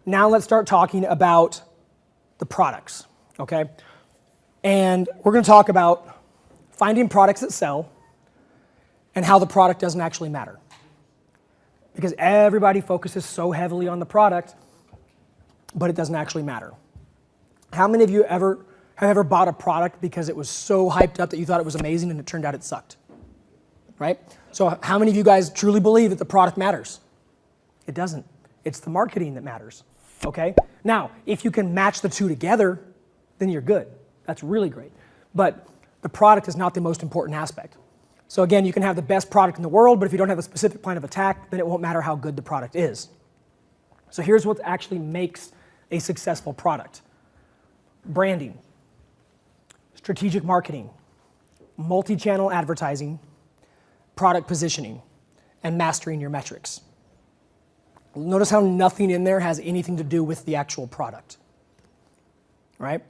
now let's start talking about the products, okay? And we're going to talk about finding products that sell and how the product doesn't actually matter. Because everybody focuses so heavily on the product, but it doesn't actually matter. How many of you have ever bought a product because it was so hyped up that you thought it was amazing and it turned out it sucked? Right? So how many of you guys truly believe that the product matters? It doesn't. It's the marketing that matters. Okay? Now, if you can match the two together, then you're good. That's really great. But the product is not the most important aspect. So again, you can have the best product in the world, but if you don't have a specific plan of attack, then it won't matter how good the product is. So here's what actually makes a successful product. Branding, strategic marketing, multi-channel advertising, product positioning, and mastering your metrics. Notice how nothing in there has anything to do with the actual product, right?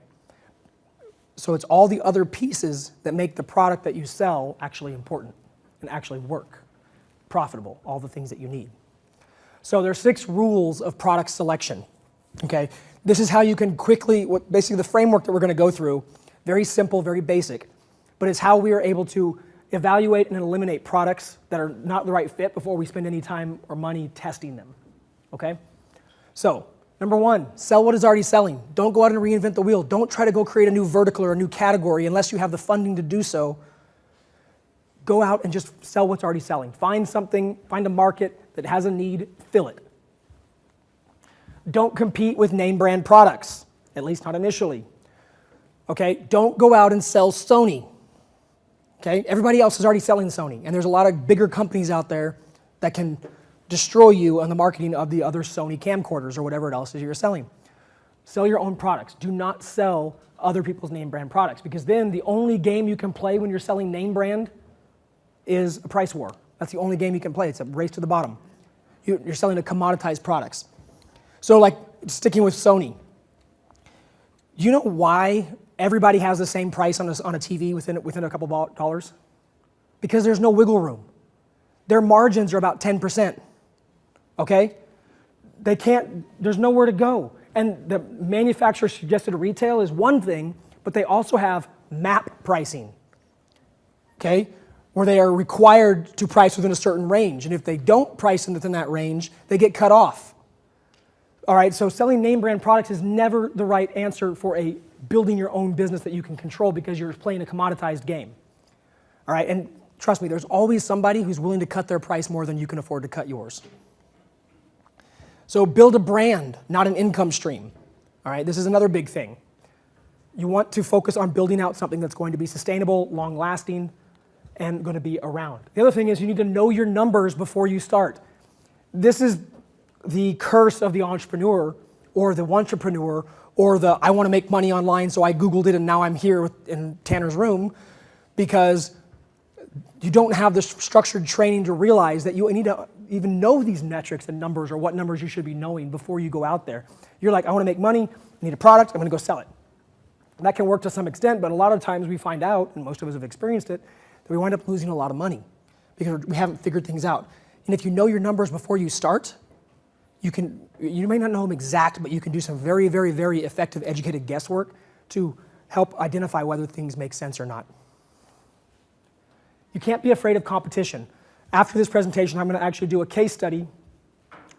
So it's all the other pieces that make the product that you sell actually important and actually work, profitable, all the things that you need. So there are 6 rules of product selection, okay? This is how you can quickly, basically the framework that we're going to go through, very simple, very basic, but it's how we are able to evaluate and eliminate products that are not the right fit before we spend any time or money testing them, okay? So, number 1, sell what is already selling. Don't go out and reinvent the wheel. Don't try to go create a new vertical or a new category unless you have the funding to do so. Go out and just sell what's already selling. Find something, find a market that has a need, fill it. Don't compete with name brand products, at least not initially. Okay, don't go out and sell Sony. Okay, everybody else is already selling Sony, and there's a lot of bigger companies out there that can destroy you on the marketing of the other Sony camcorders or whatever else is you're selling. Sell your own products. Do not sell other people's name brand products, because then the only game you can play when you're selling name brand is a price war. That's the only game you can play. It's a race to the bottom. You're selling a commoditized products. So like sticking with Sony, do you know why everybody has the same price on a TV within a couple of dollars? Because there's no wiggle room. Their margins are about 10%, okay? There's nowhere to go. And the manufacturer suggested retail is one thing, but they also have MAP pricing, okay? Where they are required to price within a certain range. And if they don't price within that range, they get cut off. All right, so selling name brand products is never the right answer for building your own business that you can control, because you're playing a commoditized game. All right, and trust me, there's always somebody who's willing to cut their price more than you can afford to cut yours. So build a brand, not an income stream. All right, this is another big thing. You want to focus on building out something that's going to be sustainable, long-lasting, and going to be around. The other thing is you need to know your numbers before you start. This is the curse of the entrepreneur, or the wantrepreneur, or the I want to make money online, so I Googled it and now I'm here in Tanner's room, because you don't have the structured training to realize that you need to even know these metrics and numbers, or what numbers you should be knowing before you go out there. You're like, I want to make money, I need a product, I'm going to go sell it. And that can work to some extent, but a lot of times we find out, and most of us have experienced it, that we wind up losing a lot of money because we haven't figured things out. And if you know your numbers before you start, you may not know them exact, but you can do some very, very, very effective educated guesswork to help identify whether things make sense or not. You can't be afraid of competition. After this presentation, I'm going to actually do a case study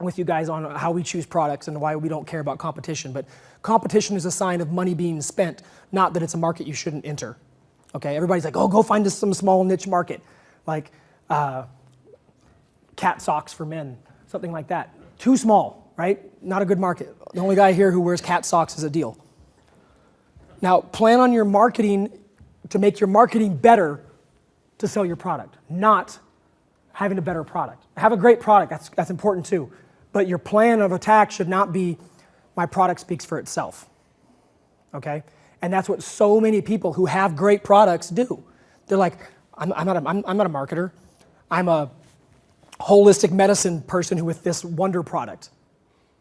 with you guys on how we choose products and why we don't care about competition. But competition is a sign of money being spent, not that it's a market you shouldn't enter. Okay, everybody's like, oh, go find us some small niche market, like cat socks for men, something like that. Too small, right? Not a good market. The only guy here who wears cat socks is a deal. Now, plan on your marketing to make your marketing better to sell your product, not having a better product. Have a great product, that's important too. But your plan of attack should not be, my product speaks for itself, okay? And that's what so many people who have great products do. They're like, I'm not a marketer. I'm a holistic medicine person who with this wonder product.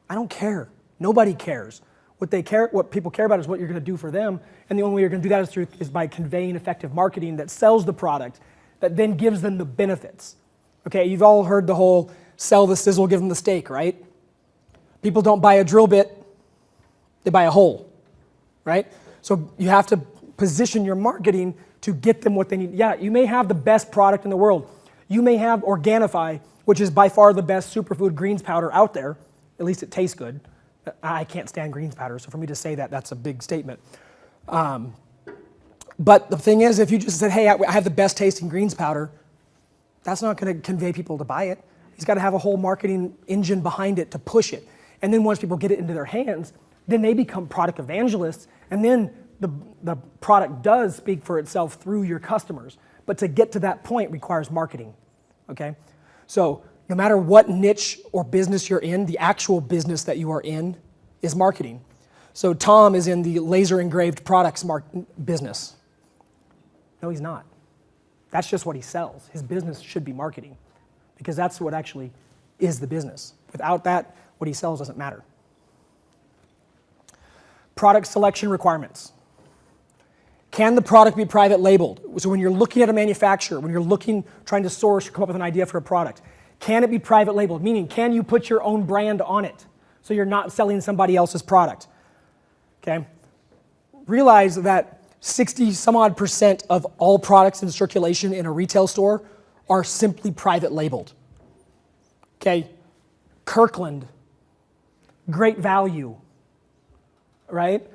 I don't care. Nobody cares. What people care about is what you're going to do for them, and the only way you're going to do that is by conveying effective marketing that sells the product, that then gives them the benefits. Okay, you've all heard the whole sell the sizzle, give them the steak, right? People don't buy a drill bit, they buy a hole, right? So you have to position your marketing to get them what they need. Yeah, you may have the best product in the world. You may have Organifi, which is by far the best superfood greens powder out there. At least it tastes good. I can't stand greens powder, so for me to say that, that's a big statement. But the thing is, if you just said, hey, I have the best tasting greens powder, that's not going to convey people to buy it. He's got to have a whole marketing engine behind it to push it. And then once people get it into their hands, then they become product evangelists, and then the product does speak for itself through your customers. But to get to that point requires marketing, okay? So no matter what niche or business you're in, the actual business that you are in is marketing. So Tom is in the laser engraved products business. No, he's not. That's just what he sells. His business should be marketing, because that's what actually is the business. Without that, what he sells doesn't matter. Product selection requirements. Can the product be private labeled? So when you're looking at a manufacturer, when you're trying to source, come up with an idea for a product, can it be private labeled? Meaning, can you put your own brand on it so you're not selling somebody else's product? Okay? Realize that 60% of all products in circulation in a retail store are simply private labeled. Okay? Kirkland, Great Value, right?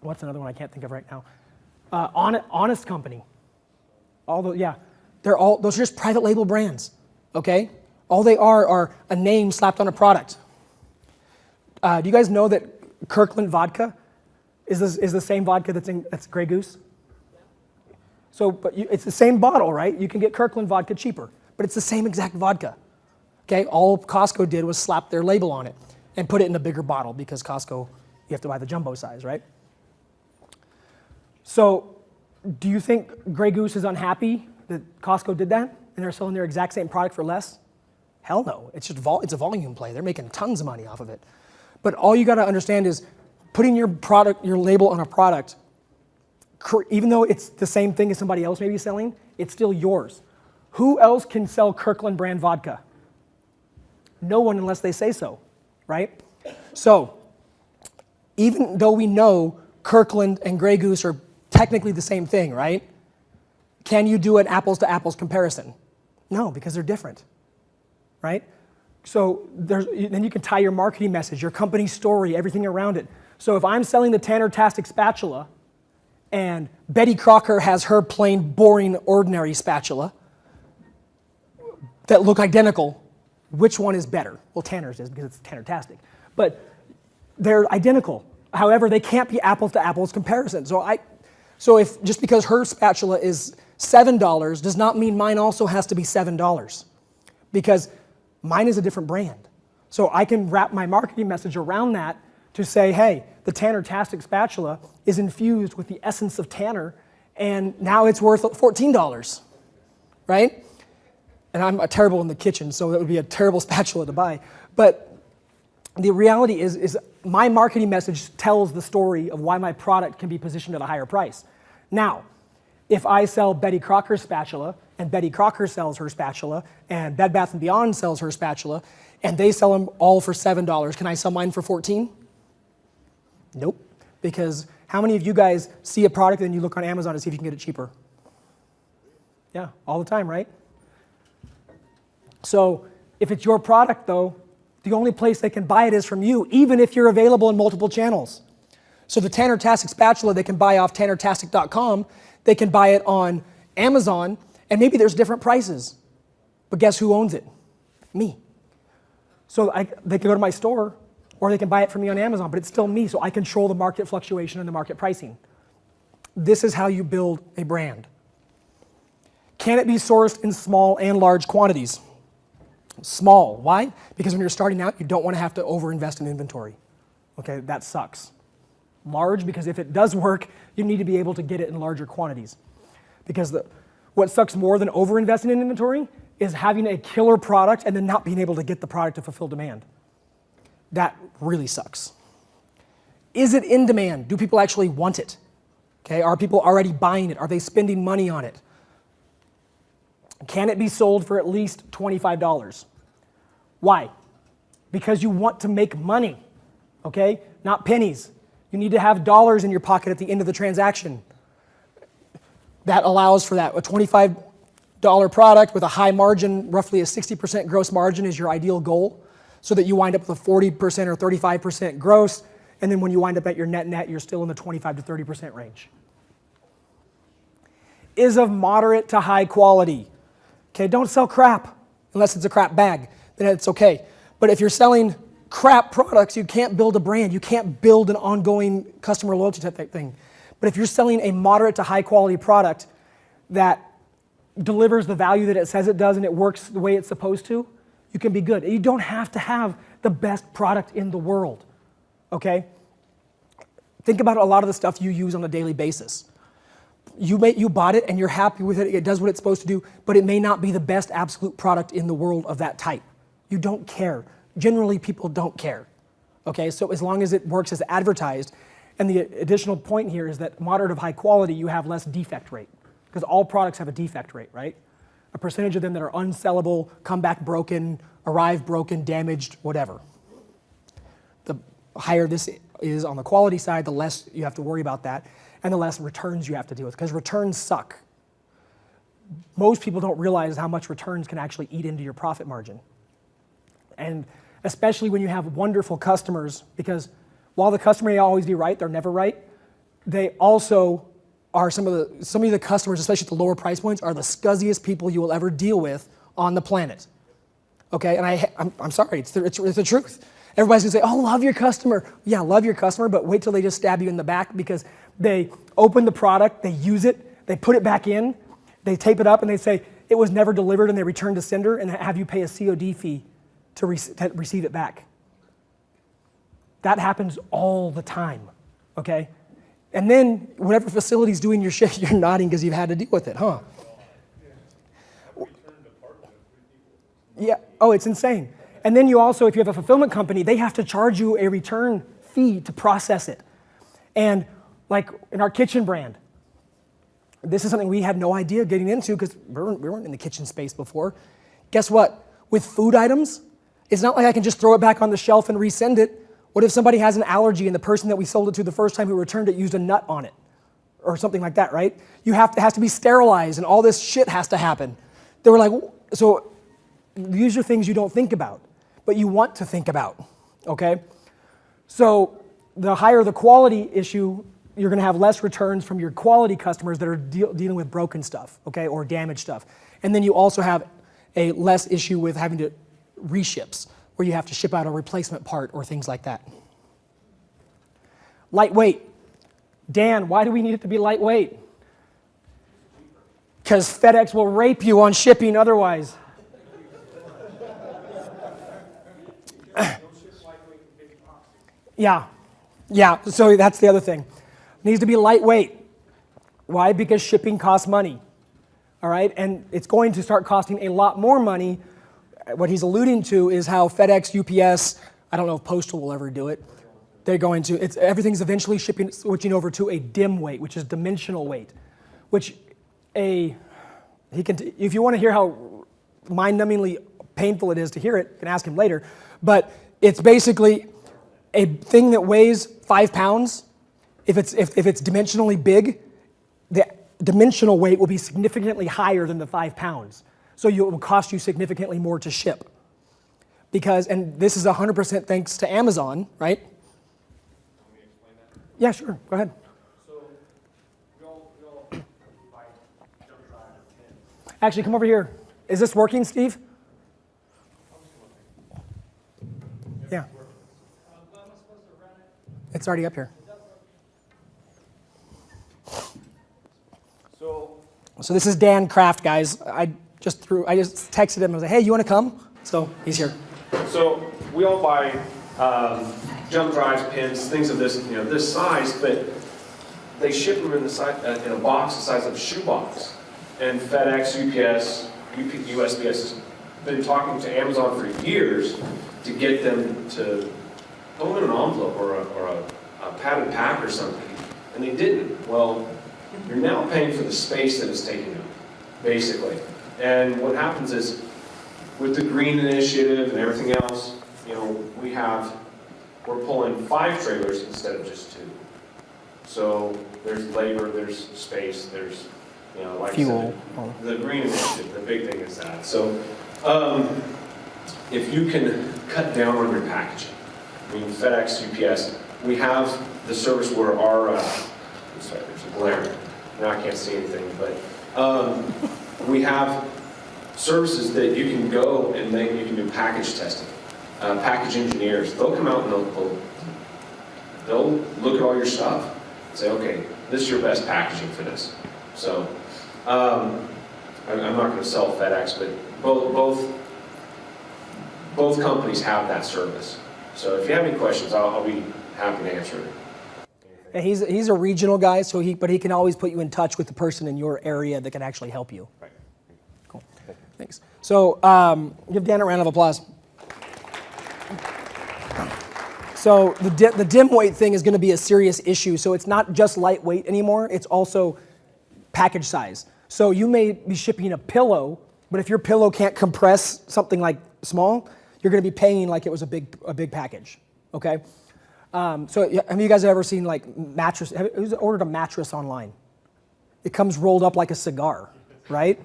What's another one I can't think of right now? Honest Company. Those are just private label brands, okay? All they are a name slapped on a product. Do you guys know that Kirkland vodka is the same vodka that's Grey Goose? So, but it's the same bottle, right? You can get Kirkland vodka cheaper, but it's the same exact vodka. Okay, all Costco did was slap their label on it and put it in a bigger bottle, because Costco, you have to buy the jumbo size, right? So, do you think Grey Goose is unhappy that Costco did that and they're selling their exact same product for less? Hell no, it's just it's a volume play. They're making tons of money off of it. But all you got to understand is putting your label on a product, even though it's the same thing as somebody else may be selling, it's still yours. Who else can sell Kirkland brand vodka? No one, unless they say so, right? So, even though we know Kirkland and Grey Goose are technically the same thing, right? Can you do an apples to apples comparison? No, because they're different, right? So then you can tie your marketing message, your company story, everything around it. So if I'm selling the Tanner-tastic spatula and Betty Crocker has her plain, boring, ordinary spatula that look identical, which one is better? Well, Tanner's is, because it's Tanner-tastic. But they're identical. However, they can't be apples to apples comparison. So if just because her spatula is $7 does not mean mine also has to be $7, because mine is a different brand. So I can wrap my marketing message around that to say, hey, the Tanner-tastic spatula is infused with the essence of Tanner, and now it's worth $14, right? And I'm terrible in the kitchen, so that would be a terrible spatula to buy. But the reality is my marketing message tells the story of why my product can be positioned at a higher price. Now, if I sell Betty Crocker's spatula, and Betty Crocker sells her spatula, and Bed Bath & Beyond sells her spatula, and they sell them all for $7, can I sell mine for $14? Nope. Because how many of you guys see a product and you look on Amazon to see if you can get it cheaper? Yeah, all the time, right? So if it's your product, though, the only place they can buy it is from you, even if you're available in multiple channels. So the Tanner-tastic spatula they can buy off tannertastic.com, they can buy it on Amazon, and maybe there's different prices. But guess who owns it? Me. So they can go to my store, or they can buy it from me on Amazon, but it's still me, so I control the market fluctuation and the market pricing. This is how you build a brand. Can it be sourced in small and large quantities? Small. Why? Because when you're starting out, you don't want to have to overinvest in inventory. Okay, that sucks. Large, because if it does work, you need to be able to get it in larger quantities. Because what sucks more than overinvesting in inventory is having a killer product and then not being able to get the product to fulfill demand. That really sucks. Is it in demand? Do people actually want it? Okay, are people already buying it? Are they spending money on it? Can it be sold for at least $25? Why? because you want to make money, okay? Not pennies. You need to have dollars in your pocket at the end of the transaction. That allows for that. A $25 product with a high margin, roughly a 60% gross margin is your ideal goal, so that you wind up with a 40% or 35% gross, and then when you wind up at your net, you're still in the 25 to 30% range. Is of moderate to high quality. Okay, don't sell crap unless it's a crap bag, then it's okay. But if you're selling crap products, you can't build a brand, you can't build an ongoing customer loyalty type thing. But if you're selling a moderate to high quality product that delivers the value that it says it does and it works the way it's supposed to, you can be good. You don't have to have the best product in the world, okay? Think about a lot of the stuff you use on a daily basis. You bought it and you're happy with it, it does what it's supposed to do, but it may not be the best absolute product in the world of that type. You don't care. Generally, people don't care, okay? So as long as it works as advertised, and the additional point here is that moderate of high quality, you have less defect rate, because all products have a defect rate, right? A percentage of them that are unsellable, come back broken, arrive broken, damaged, whatever. The higher this is on the quality side, the less you have to worry about that, and the less returns you have to deal with, because returns suck. Most people don't realize how much returns can actually eat into your profit margin. And especially when you have wonderful customers, because while the customer may always be right, they're never right, they also are some of the customers, especially at the lower price points, are the scuzziest people you will ever deal with on the planet. Okay, and I'm sorry, it's the truth. Everybody's gonna say, oh, love your customer. Yeah, love your customer, but wait till they just stab you in the back, because they open the product, they use it, they put it back in, they tape it up, and they say, it was never delivered, and they return to sender and have you pay a COD fee to receive it back. That happens all the time, okay? And then whatever facility's doing your shit, you're nodding because you've had to deal with it, huh? Yeah, oh, it's insane. And then you also, if you have a fulfillment company, they have to charge you a return fee to process it. And like in our kitchen brand, this is something we had no idea getting into because we weren't in the kitchen space before. Guess what? With food items, it's not like I can just throw it back on the shelf and resend it. What if somebody has an allergy and the person that we sold it to the first time who returned it used a nut on it? Or something like that, right? It has to be sterilized and all this shit has to happen. They were like, so these are things you don't think about, but you want to think about, okay? So the higher the quality issue, you're gonna have less returns from your quality customers that are dealing with broken stuff, okay, or damaged stuff. And then you also have a less issue with having to reships, where you have to ship out a replacement part or things like that. Lightweight. Dan, why do we need it to be lightweight? Because FedEx will rape you on shipping otherwise. Yeah, so that's the other thing. It needs to be lightweight. Why? Because shipping costs money, all right? And it's going to start costing a lot more money. What he's alluding to is how FedEx, UPS, I don't know if Postal will ever do it. They're going to, everything's eventually switching over to a dim weight, which is dimensional weight, which if you want to hear how mind-numbingly painful it is to hear it, you can ask him later, but it's basically a thing that weighs 5 pounds. If it's dimensionally big, the dimensional weight will be significantly higher than the 5 pounds. So it will cost you significantly more to ship. And this is 100% thanks to Amazon, right? Can we explain that? Yeah, sure, go ahead. So we all buy jump drive or pins. Actually, come over here. Is this working, Steve? Yeah. It's already up here. So this is Dan Kraft, guys. I just texted him and was like, hey, you want to come? So he's here. So we all buy jump drives, pins, things of this size, but they ship them in a box the size of a shoebox. And FedEx, UPS, USPS has been talking to Amazon for years to get them to put them in an envelope or a padded pack or something, and they didn't. Well, you're now paying for the space that it's taking up, basically. And what happens is, with the green initiative and everything else, we're pulling 5 trailers instead of just 2. So there's labor, there's space, there's, like fuel. I said, the green initiative, the big thing is that. So if you can cut down on your packaging, FedEx, UPS, we have the service where our, sorry, there's a glare. Now I can't see anything, but we have services that you can go and you can do package testing. Package engineers, they'll come out and they'll look at all your stuff and say, okay, this is your best packaging for this. So I'm not going to sell FedEx, but both companies have that service. So if you have any questions, I'll be happy to answer it. And he's a regional guy, but he can always put you in touch with the person in your area that can actually help you. Right. Cool. Thanks. So give Dan a round of applause. So the dim weight thing is going to be a serious issue. So it's not just lightweight anymore. It's also package size. So you may be shipping a pillow, but if your pillow can't compress something like small, you're going to be paying like it was a big package. Okay. So have you guys ever seen like mattress? Who's ordered a mattress online? It comes rolled up like a cigar, right?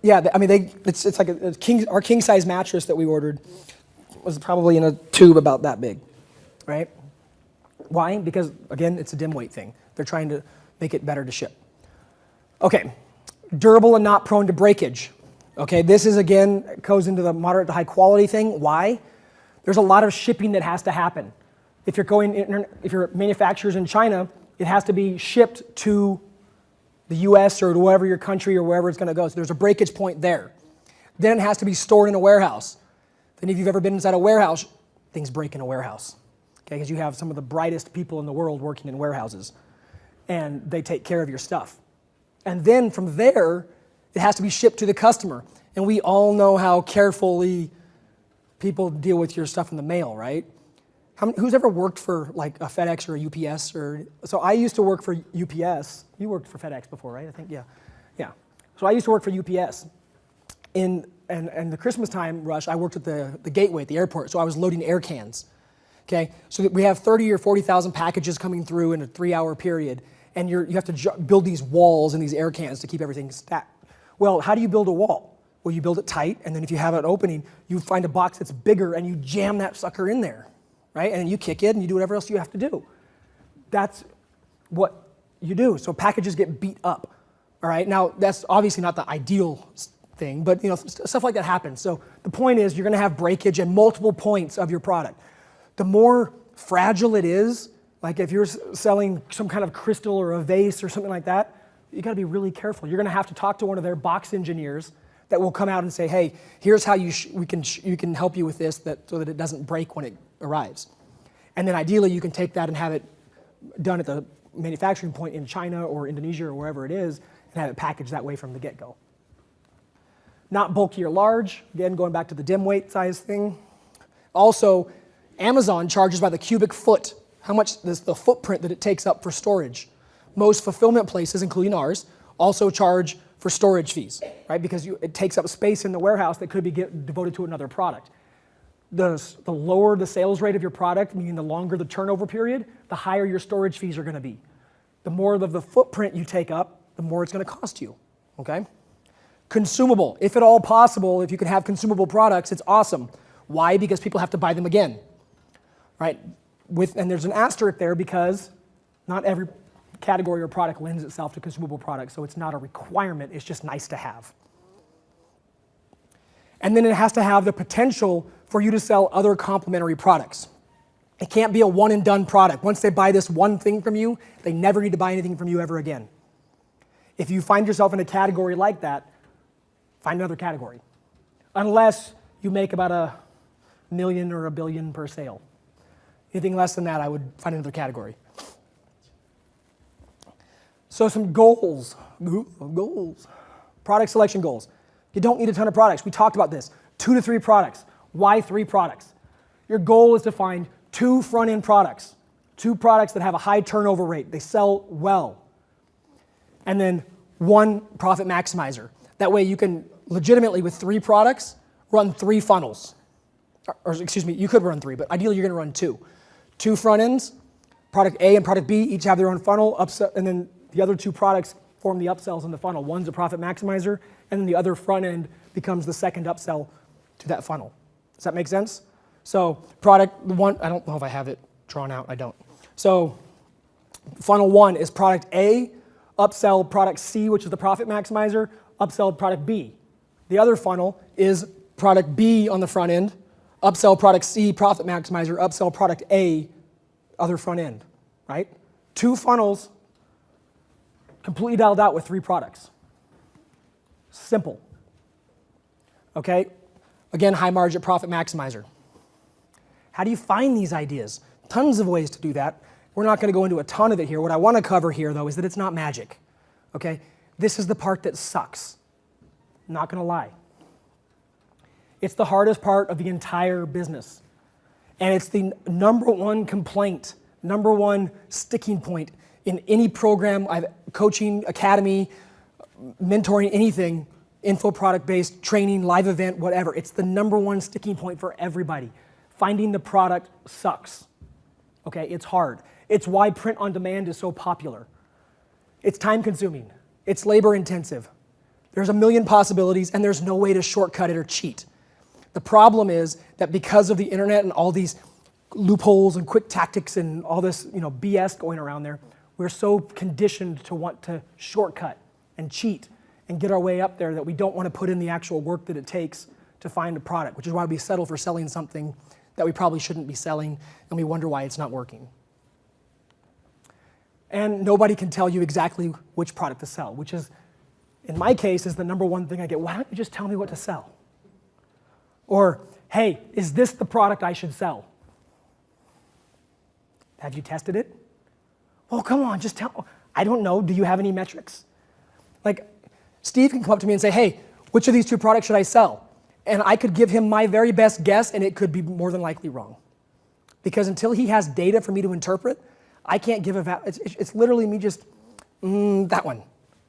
Yeah, it's like our king size mattress that we ordered was probably in a tube about that big, right? Why? Because again, it's a dim weight thing. They're trying to make it better to ship. Okay, durable and not prone to breakage. Okay, this is again, goes into the moderate to high quality thing. Why? There's a lot of shipping that has to happen. If your manufacturer's in China, it has to be shipped to the US or to whatever your country or wherever it's going to go. So there's a breakage point there. Then it has to be stored in a warehouse. Then if you've ever been inside a warehouse, things break in a warehouse. Okay, because you have some of the brightest people in the world working in warehouses. And they take care of your stuff. And then from there, it has to be shipped to the customer. And we all know how carefully people deal with your stuff in the mail, right? Who's ever worked for like a FedEx or a UPS? So I used to work for UPS. You worked for FedEx before, right? I think, yeah. So I used to work for UPS. And the Christmas time rush, I worked at the gateway at the airport, so I was loading air cans. Okay, so we have 30 or 40,000 packages coming through in a 3-hour period, and you have to build these walls and these air cans to keep everything stacked. Well, how do you build a wall? Well, you build it tight, and then if you have an opening, you find a box that's bigger, and you jam that sucker in there, right? And then you kick it, and you do whatever else you have to do. That's what you do. So packages get beat up, all right? Now, that's obviously not the ideal thing, but stuff like that happens. So the point is you're going to have breakage at multiple points of your product. The more fragile it is, like if you're selling some kind of crystal or a vase or something like that, you got to be really careful. You're going to have to talk to one of their box engineers that will come out and say, hey, here's how you can help you with this so that it doesn't break when it arrives. And then ideally you can take that and have it done at the manufacturing point in China or Indonesia or wherever it is and have it packaged that way from the get-go. Not bulky or large, again, going back to the dim weight size thing. Also, Amazon charges by the cubic foot, how much is the footprint that it takes up for storage. Most fulfillment places, including ours, also charge for storage fees, right? Because it takes up space in the warehouse that could be devoted to another product. The lower the sales rate of your product, meaning the longer the turnover period, the higher your storage fees are going to be. The more of the footprint you take up, the more it's going to cost you, okay? Consumable, if at all possible, if you can have consumable products, it's awesome. Why? Because people have to buy them again, right? And there's an asterisk there because not every category or product lends itself to consumable products, so it's not a requirement, it's just nice to have. And then it has to have the potential for you to sell other complementary products. It can't be a one and done product. Once they buy this one thing from you, they never need to buy anything from you ever again. If you find yourself in a category like that, find another category. Unless you make about $1 million or $1 billion per sale. Anything less than that, I would find another category. So some goals. Product selection goals. You don't need a ton of products. We talked about this. 2 to 3 products. Why 3 products? Your goal is to find 2 front-end products. 2 products that have a high turnover rate. They sell well. And then 1 profit maximizer. That way you can legitimately, with 3 products, run 3 funnels. or excuse me, you could run 3, but ideally you're going to run 2. 2 front ends, product A and product B each have their own funnel, and then the other 2 products form the upsells in the funnel. One's a profit maximizer, and then the other front end becomes the second upsell to that funnel. Does that make sense? So product 1, I don't know if I have it drawn out, I don't. So funnel 1 is product A, upsell product C, which is the profit maximizer, upsell product B. The other funnel is product B on the front end, upsell product C, profit maximizer, upsell product A, other front end, right? 2 funnels completely dialed out with 3 products. Simple. Okay? Again, high margin profit maximizer. How do you find these ideas? Tons of ways to do that. We're not going to go into a ton of it here. What I want to cover here, though, is that it's not magic. Okay? This is the part that sucks. Not going to lie. It's the hardest part of the entire business. And it's the #1 complaint, #1 sticking point in any program, coaching, academy, mentoring, anything, info product-based, training, live event, whatever. It's the #1 sticking point for everybody. Finding the product sucks. Okay, it's hard. It's why print on demand is so popular. It's time consuming. It's labor intensive. There's a million possibilities and there's no way to shortcut it or cheat. The problem is that because of the internet and all these loopholes and quick tactics and all this, BS going around there, we're so conditioned to want to shortcut and cheat and get our way up there that we don't want to put in the actual work that it takes to find a product, which is why we settle for selling something that we probably shouldn't be selling, and we wonder why it's not working. And nobody can tell you exactly which product to sell, which is, in my case, is the #1 thing I get. Why don't you just tell me what to sell? Or, hey, is this the product I should sell? Have you tested it? Oh, come on, just tell. I don't know. Do you have any metrics? Like, Steve can come up to me and say, hey, which of these 2 products should I sell? And I could give him my very best guess, and it could be more than likely wrong. Because until he has data for me to interpret, I can't give it's literally me just, that one,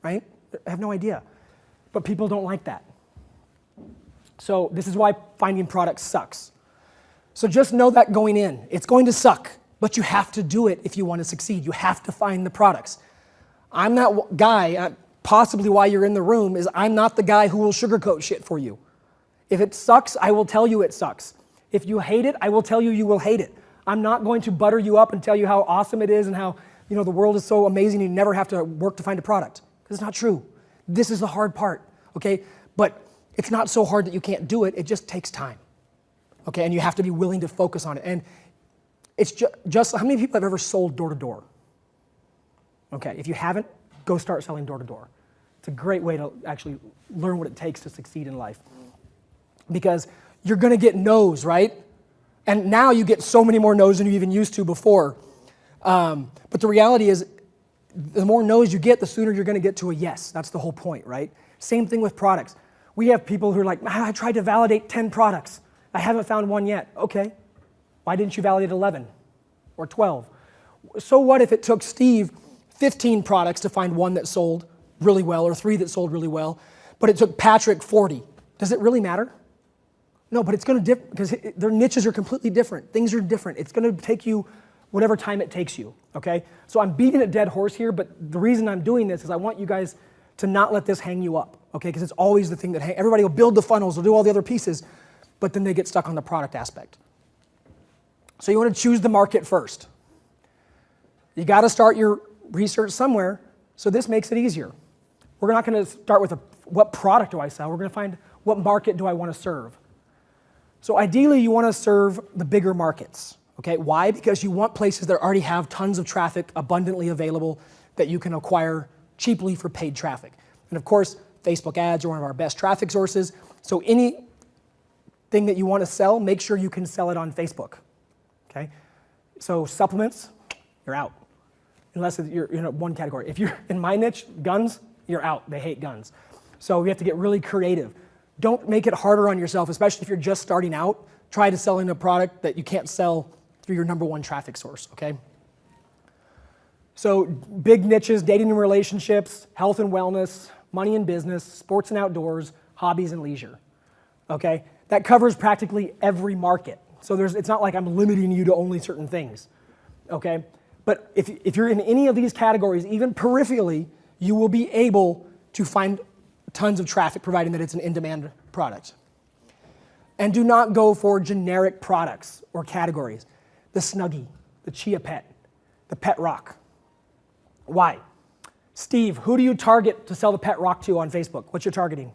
right? I have no idea. But people don't like that. So this is why finding products sucks. So just know that going in, it's going to suck, but you have to do it if you want to succeed. You have to find the products. I'm that guy, possibly why you're in the room, is I'm not the guy who will sugarcoat shit for you. If it sucks, I will tell you it sucks. If you hate it, I will tell you you will hate it. I'm not going to butter you up and tell you how awesome it is and how the world is so amazing you never have to work to find a product. Because it's not true. This is the hard part, okay? But it's not so hard that you can't do it. It just takes time, okay? And you have to be willing to focus on it. And it's just how many people have ever sold door to door? Okay, if you haven't, go start selling door to door. It's a great way to actually learn what it takes to succeed in life. Because you're going to get no's, right? And now you get so many more no's than you even used to before. But the reality is, the more no's you get, the sooner you're going to get to a yes. That's the whole point, right? Same thing with products. We have people who are like, I tried to validate 10 products. I haven't found one yet. Okay. Why didn't you validate 11 or 12? So what if it took Steve 15 products to find one that sold really well or 3 that sold really well, but it took Patrick 40? Does it really matter? No, but it's going to differ because their niches are completely different. Things are different. It's going to take you whatever time it takes you, okay? So I'm beating a dead horse here, but the reason I'm doing this is I want you guys to not let this hang you up, okay? Because it's always the thing that everybody will build the funnels, will do all the other pieces, but then they get stuck on the product aspect. So you want to choose the market first. You got to start your research somewhere, so this makes it easier. We're not going to start with what product do I sell? We're going to find what market do I want to serve. So ideally, you want to serve the bigger markets, okay? Why? Because you want places that already have tons of traffic abundantly available that you can acquire cheaply for paid traffic. And of course, Facebook ads are one of our best traffic sources. So anything that you want to sell, make sure you can sell it on Facebook, okay? So supplements, you're out. Unless you're in one category. If you're in my niche, guns, you're out. They hate guns. So we have to get really creative. Don't make it harder on yourself, especially if you're just starting out. Try to sell in a product that you can't sell through your #1 traffic source, okay? So big niches, dating and relationships, health and wellness, money and business, sports and outdoors, hobbies and leisure, okay? that covers practically every market. So it's not like I'm limiting you to only certain things, okay? But if you're in any of these categories, even peripherally, you will be able to find tons of traffic, providing that it's an in-demand product. And do not go for generic products or categories. The Snuggie, the Chia Pet, the Pet Rock. Why? Steve, who do you target to sell the Pet Rock to on Facebook? What's your targeting?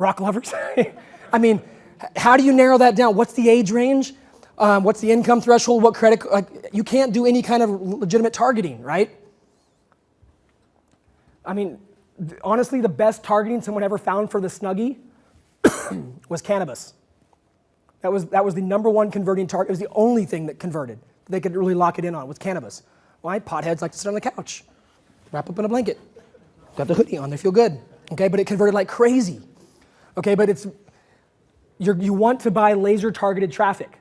Rock lovers? I mean, how do you narrow that down? What's the age range? What's the income threshold? What credit? You can't do any kind of legitimate targeting, right? I mean, honestly, the best targeting someone ever found for the Snuggie was cannabis. That was the number one converting target. It was the only thing that converted. They could really lock it in on was cannabis. Why? Potheads like to sit on the couch, wrap up in a blanket, got the hoodie on, they feel good. Okay, but it converted like crazy. Okay, but you want to buy laser targeted traffic.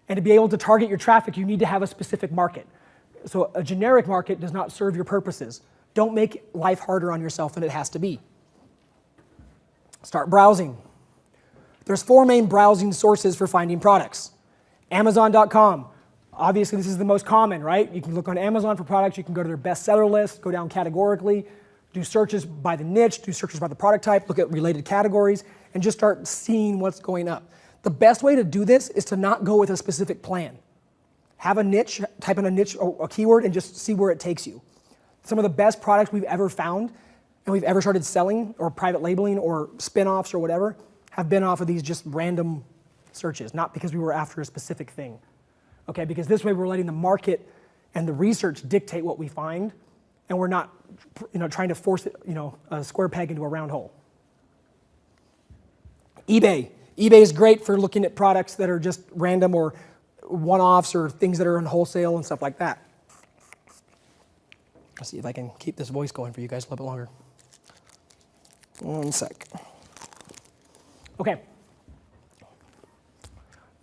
And to be able to target your traffic, you need to have a specific market. So a generic market does not serve your purposes. Don't make life harder on yourself than it has to be. Start browsing. There's 4 main browsing sources for finding products. Amazon.com. Obviously, this is the most common, right? You can look on Amazon for products. You can go to their bestseller list, go down categorically, do searches by the niche, do searches by the product type, look at related categories, and just start seeing what's going up. The best way to do this is to not go with a specific plan. Have a niche, type in a niche or a keyword, and just see where it takes you. Some of the best products we've ever found and we've ever started selling or private labeling or spin-offs or whatever have been off of these just random searches, not because we were after a specific thing. Okay, because this way we're letting the market and the research dictate what we find, and we're not, trying to force it, a square peg into a round hole. eBay. eBay is great for looking at products that are just random or one-offs or things that are on wholesale and stuff like that. Let's see if I can keep this voice going for you guys a little bit longer. One sec. Okay.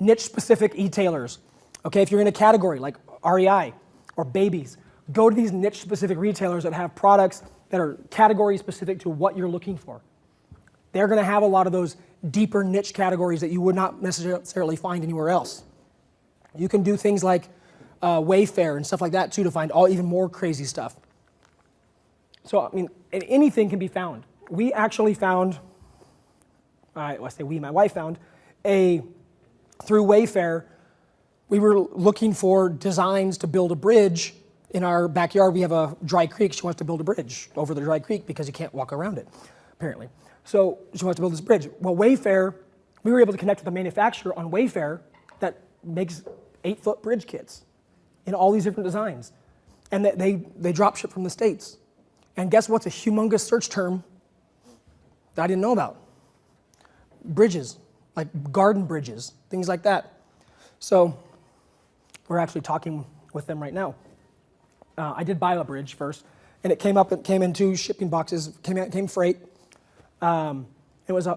Niche-specific e-tailers. Okay, if you're in a category like REI or babies, go to these niche-specific retailers that have products that are category-specific to what you're looking for. They're going to have a lot of those deeper niche categories that you would not necessarily find anywhere else. You can do things like Wayfair and stuff like that too to find even more crazy stuff. So, I mean, anything can be found. We actually found, my wife found, through Wayfair, we were looking for designs to build a bridge. In our backyard, we have a dry creek. She wants to build a bridge over the dry creek because you can't walk around it, apparently. So she wants to build this bridge. Well, Wayfair, we were able to connect with a manufacturer on Wayfair that makes 8-foot bridge kits in all these different designs. And they drop ship from the States. And guess what's a humongous search term that I didn't know about? Bridges, like garden bridges, things like that. So we're actually talking with them right now. I did buy a bridge first, and it came in 2 shipping boxes, came freight. It was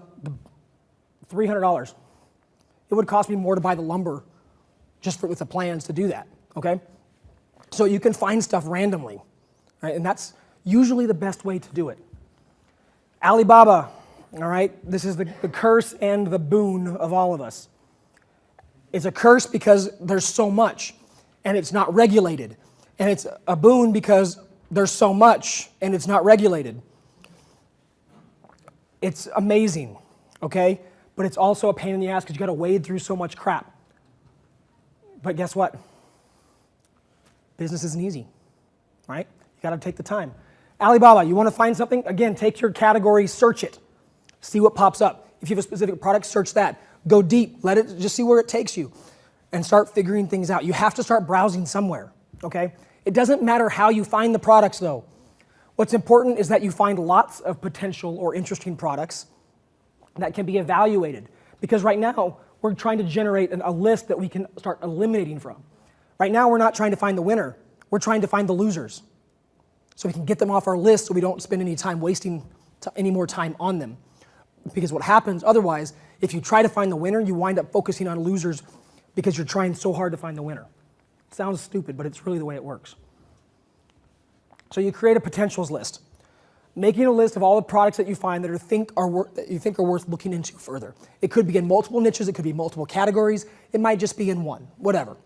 $300. It would cost me more to buy the lumber just with the plans to do that, okay? So you can find stuff randomly, right? And that's usually the best way to do it. Alibaba, all right? This is the curse and the boon of all of us. It's a curse because there's so much, and it's not regulated. And it's a boon because there's so much, and it's not regulated. It's amazing, okay? But it's also a pain in the ass because you got to wade through so much crap. But guess what? Business isn't easy, right? You got to take the time. Alibaba, you want to find something? Again, take your category, search it. See what pops up. If you have a specific product, search that. Go deep. Let it just see where it takes you and start figuring things out. You have to start browsing somewhere, okay? It doesn't matter how you find the products, though. What's important is that you find lots of potential or interesting products that can be evaluated. Because right now, we're trying to generate a list that we can start eliminating from. Right now, we're not trying to find the winner. We're trying to find the losers. So we can get them off our list so we don't spend any time wasting any more time on them. Because what happens otherwise, if you try to find the winner, you wind up focusing on losers because you're trying so hard to find the winner. It sounds stupid, but it's really the way it works. So you create a potentials list. Making a list of all the products that you find that you think are worth looking into further. It could be in multiple niches, it could be multiple categories, it might just be in one, whatever.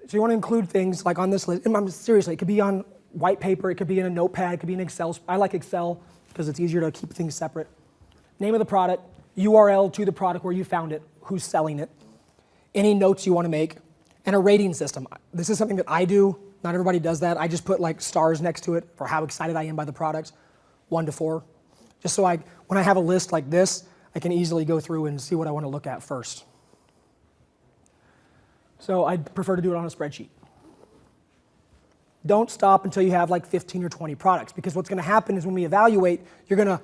So you want to include things like on this list, and seriously, it could be on white paper, it could be in a notepad, it could be in Excel. I like Excel because it's easier to keep things separate. Name of the product, URL to the product where you found it, who's selling it, any notes you want to make, and a rating system. This is something that I do. Not everybody does that. I just put like stars next to it for how excited I am by the product, 1 to 4. Just so when I have a list like this, I can easily go through and see what I want to look at first. So I prefer to do it on a spreadsheet. Don't stop until you have like 15 or 20 products, because what's going to happen is when we evaluate, you're going to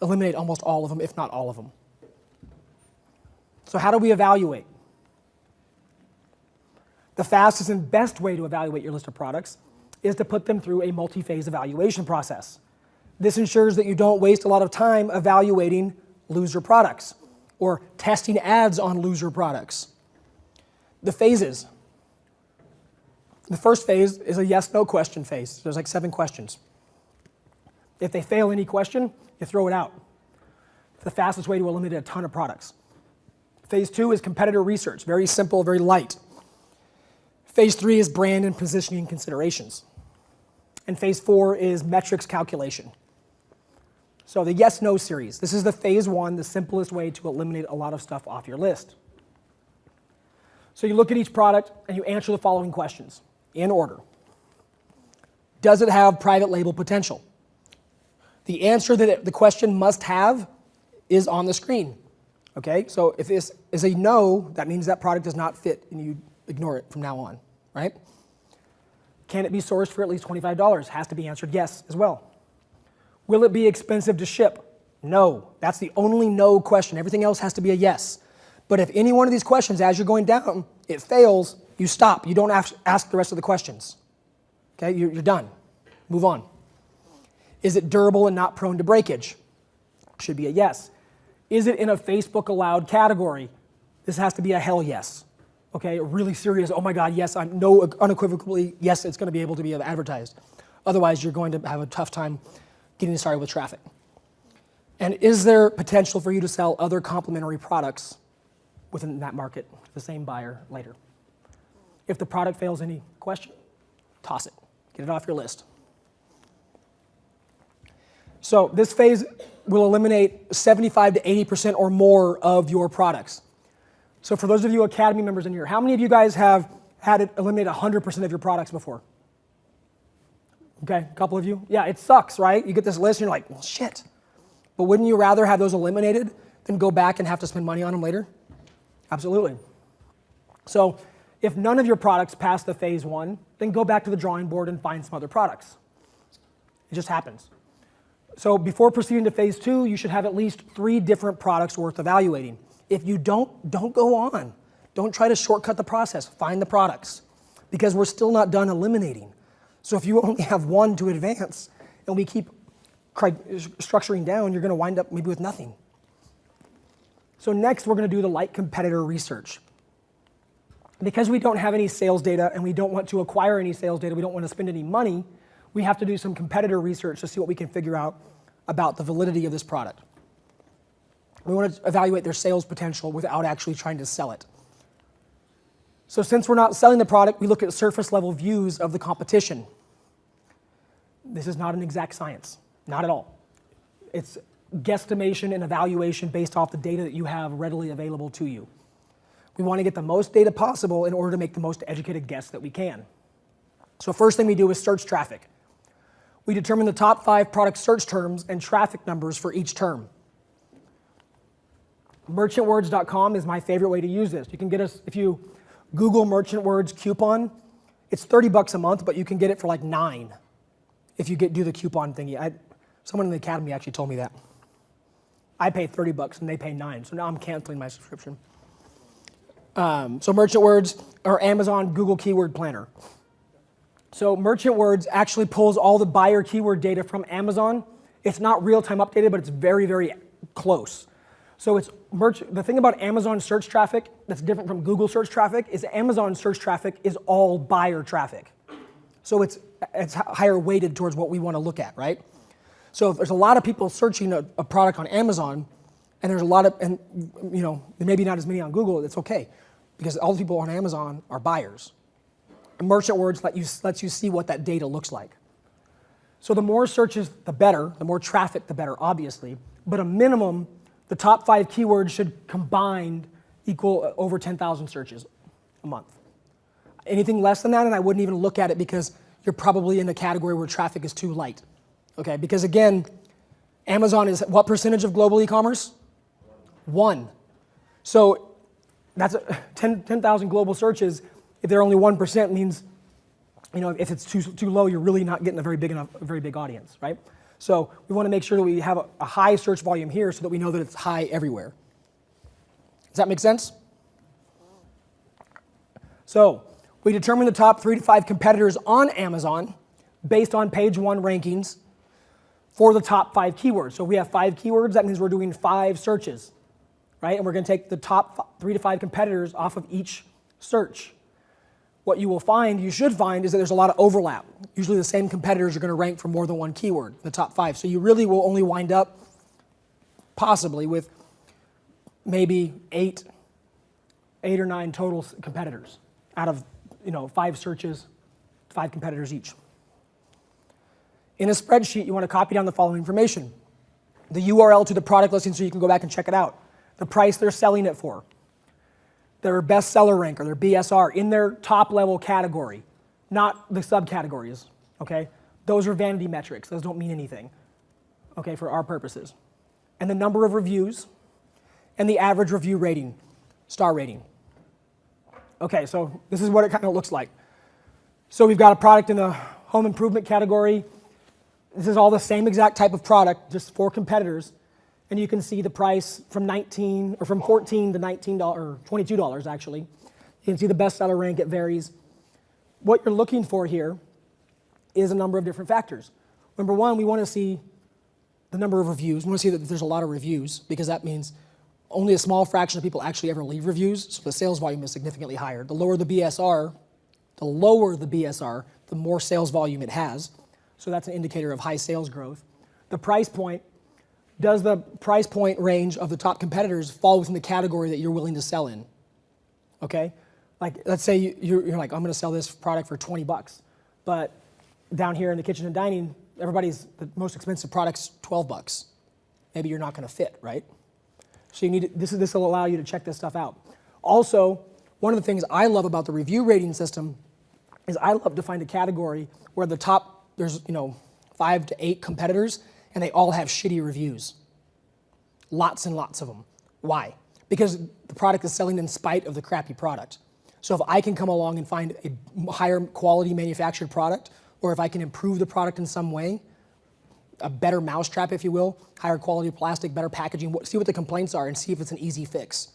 eliminate almost all of them, if not all of them. So how do we evaluate? The fastest and best way to evaluate your list of products is to put them through a multi-phase evaluation process. This ensures that you don't waste a lot of time evaluating loser products or testing ads on loser products. The phases. The first phase is a yes-no question phase. There's like 7 questions. If they fail any question, you throw it out. It's the fastest way to eliminate a ton of products. Phase 2 is competitor research. Very simple, very light. Phase 3 is brand and positioning considerations. And phase 4 is metrics calculation. So the yes-no series. This is the phase 1, the simplest way to eliminate a lot of stuff off your list. So you look at each product and you answer the following questions in order. Does it have private label potential? The answer that the question must have is on the screen. Okay, so if this is a no, that means that product does not fit and you ignore it from now on, right? Can it be sourced for at least $25? Has to be answered yes as well. Will it be expensive to ship? No. That's the only no question. Everything else has to be a yes. But if any one of these questions, as you're going down, it fails, you stop. You don't ask the rest of the questions. Okay, you're done. Move on. Is it durable and not prone to breakage? Should be a yes. Is it in a Facebook allowed category? This has to be a hell yes. Okay, really serious, oh my God, yes, unequivocally, yes, it's going to be able to be advertised. Otherwise, you're going to have a tough time getting started with traffic. And is there potential for you to sell other complementary products within that market to the same buyer later? If the product fails any question, toss it. Get it off your list. So this phase will eliminate 75 to 80% or more of your products. So for those of you Academy members in here, how many of you guys have had it eliminate 100% of your products before? Okay, a couple of you? Yeah, it sucks, right? You get this list and you're like, well, shit. But wouldn't you rather have those eliminated than go back and have to spend money on them later? Absolutely. So if none of your products pass the phase 1, then go back to the drawing board and find some other products. It just happens. So before proceeding to phase 2, you should have at least 3 different products worth evaluating. If you don't go on. Don't try to shortcut the process. Find the products, because we're still not done eliminating. So if you only have 1 to advance and we keep structuring down, you're going to wind up maybe with nothing. So next, we're going to do the light competitor research. Because we don't have any sales data and we don't want to acquire any sales data, we don't want to spend any money, we have to do some competitor research to see what we can figure out about the validity of this product. We want to evaluate their sales potential without actually trying to sell it. So since we're not selling the product, we look at surface level views of the competition. This is not an exact science, not at all. It's guesstimation and evaluation based off the data that you have readily available to you. We want to get the most data possible in order to make the most educated guess that we can. So first thing we do is search traffic. We determine the top 5 product search terms and traffic numbers for each term. Merchantwords.com is my favorite way to use this. You can get us, if you Google Merchant Words coupon, it's $30 a month, but you can get it for like $9 if you do the coupon thingy. Someone in the Academy actually told me that. I pay $30 and they pay $9, so now I'm canceling my subscription. So Merchant Words or Amazon Google Keyword Planner. So Merchant Words actually pulls all the buyer keyword data from Amazon. It's not real-time updated, but it's very, very close. So the thing about Amazon search traffic that's different from Google search traffic is Amazon search traffic is all buyer traffic. So it's higher weighted towards what we want to look at, right? So if there's a lot of people searching a product on Amazon, and there's a lot of, and you know, maybe not as many on Google, it's okay. Because all the people on Amazon are buyers. And Merchant Words lets you see what that data looks like. So the more searches, the better. The more traffic, the better, obviously. But a minimum, the top 5 keywords should combined equal over 10,000 searches a month. Anything less than that, and I wouldn't even look at it because you're probably in a category where traffic is too light. Okay, because again, Amazon is what percentage of global e-commerce? 1. So that's 10,000 global searches. If they're only 1%, means, you know, if it's too low, you're really not getting a very big audience, right? So we want to make sure that we have a high search volume here so that we know that it's high everywhere. Does that make sense? So we determine the top 3 to 5 competitors on Amazon based on page 1 rankings for the top 5 keywords. So if we have 5 keywords, that means we're doing 5 searches, right? And we're going to take the top 3 to 5 competitors off of each search. What you will find, you should find, is that there's a lot of overlap. Usually the same competitors are going to rank for more than one keyword in the top 5. So you really will only wind up possibly with maybe 8 or 9 total competitors out of, you know, 5 searches, 5 competitors each. In a spreadsheet, you want to copy down the following information: the URL to the product listing so you can go back and check it out, the price they're selling it for, their bestseller rank or their BSR in their top level category, not the subcategories, okay? Those are vanity metrics. Those don't mean anything, okay, for our purposes. And the number of reviews and the average review rating, star rating. Okay, so this is what it kind of looks like. So we've got a product in the home improvement category. This is all the same exact type of product, just 4 competitors. And you can see the price from $14 to $19, or $22 actually. You can see the bestseller rank, it varies. What you're looking for here is a number of different factors. Number 1, we want to see the number of reviews. We want to see that there's a lot of reviews, because that means only a small fraction of people actually ever leave reviews, so the sales volume is significantly higher. The lower the BSR, the more sales volume it has. So that's an indicator of high sales growth. The price point, does the price point range of the top competitors fall within the category that you're willing to sell in? Okay? Like, let's say you're like, I'm going to sell this product for 20 bucks. But down here in the kitchen and dining, the most expensive product's 12 bucks. Maybe you're not going to fit, right? So you need this will allow you to check this stuff out. Also, one of the things I love about the review rating system is I love to find a category where the top, there's 5 to 8 competitors, and they all have shitty reviews. Lots and lots of them. Why? Because the product is selling in spite of the crappy product. So if I can come along and find a higher quality manufactured product, or if I can improve the product in some way, a better mousetrap, if you will, higher quality plastic, better packaging, see what the complaints are and see if it's an easy fix.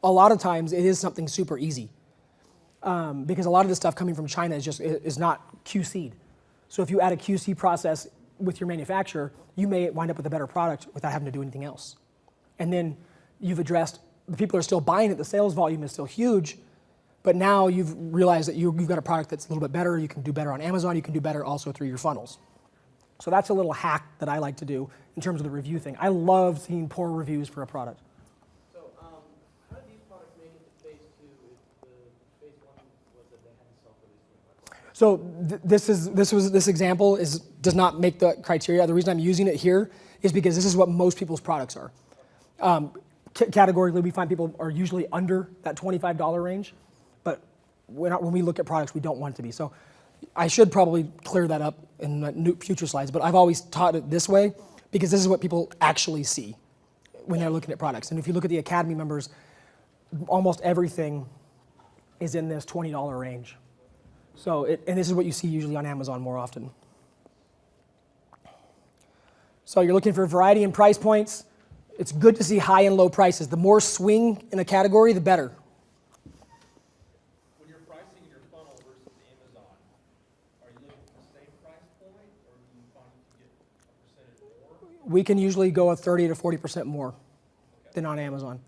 A lot of times it is something super easy, because a lot of the stuff coming from China is not QC'd. So if you add a QC process with your manufacturer, you may wind up with a better product without having to do anything else. And then you've addressed, the people are still buying it, the sales volume is still huge, but now you've realized that you've got a product that's a little bit better, you can do better on Amazon, you can do better also through your funnels. So that's a little hack that I like to do in terms of the review thing. I love seeing poor reviews for a product. So how did these products make it to phase 2 if the phase 1 was that they had to sell for these 25 bucks? So this example does not make the criteria. The reason I'm using it here is because this is what most people's products are. Categorically, we find people are usually under that $25 range, but when we look at products, we don't want it to be. So I should probably clear that up in future slides, but I've always taught it this way because this is what people actually see when they're looking at products. And if you look at the Academy members, almost everything is in this $20 range. So, and this is what you see usually on Amazon more often. So you're looking for variety and price points. It's good to see high and low prices. The more swing in a category, the better. When you're pricing your funnel versus Amazon, are you looking for the same price point, or do you find you get a percentage more? We can usually go a 30 to 40% more than on Amazon.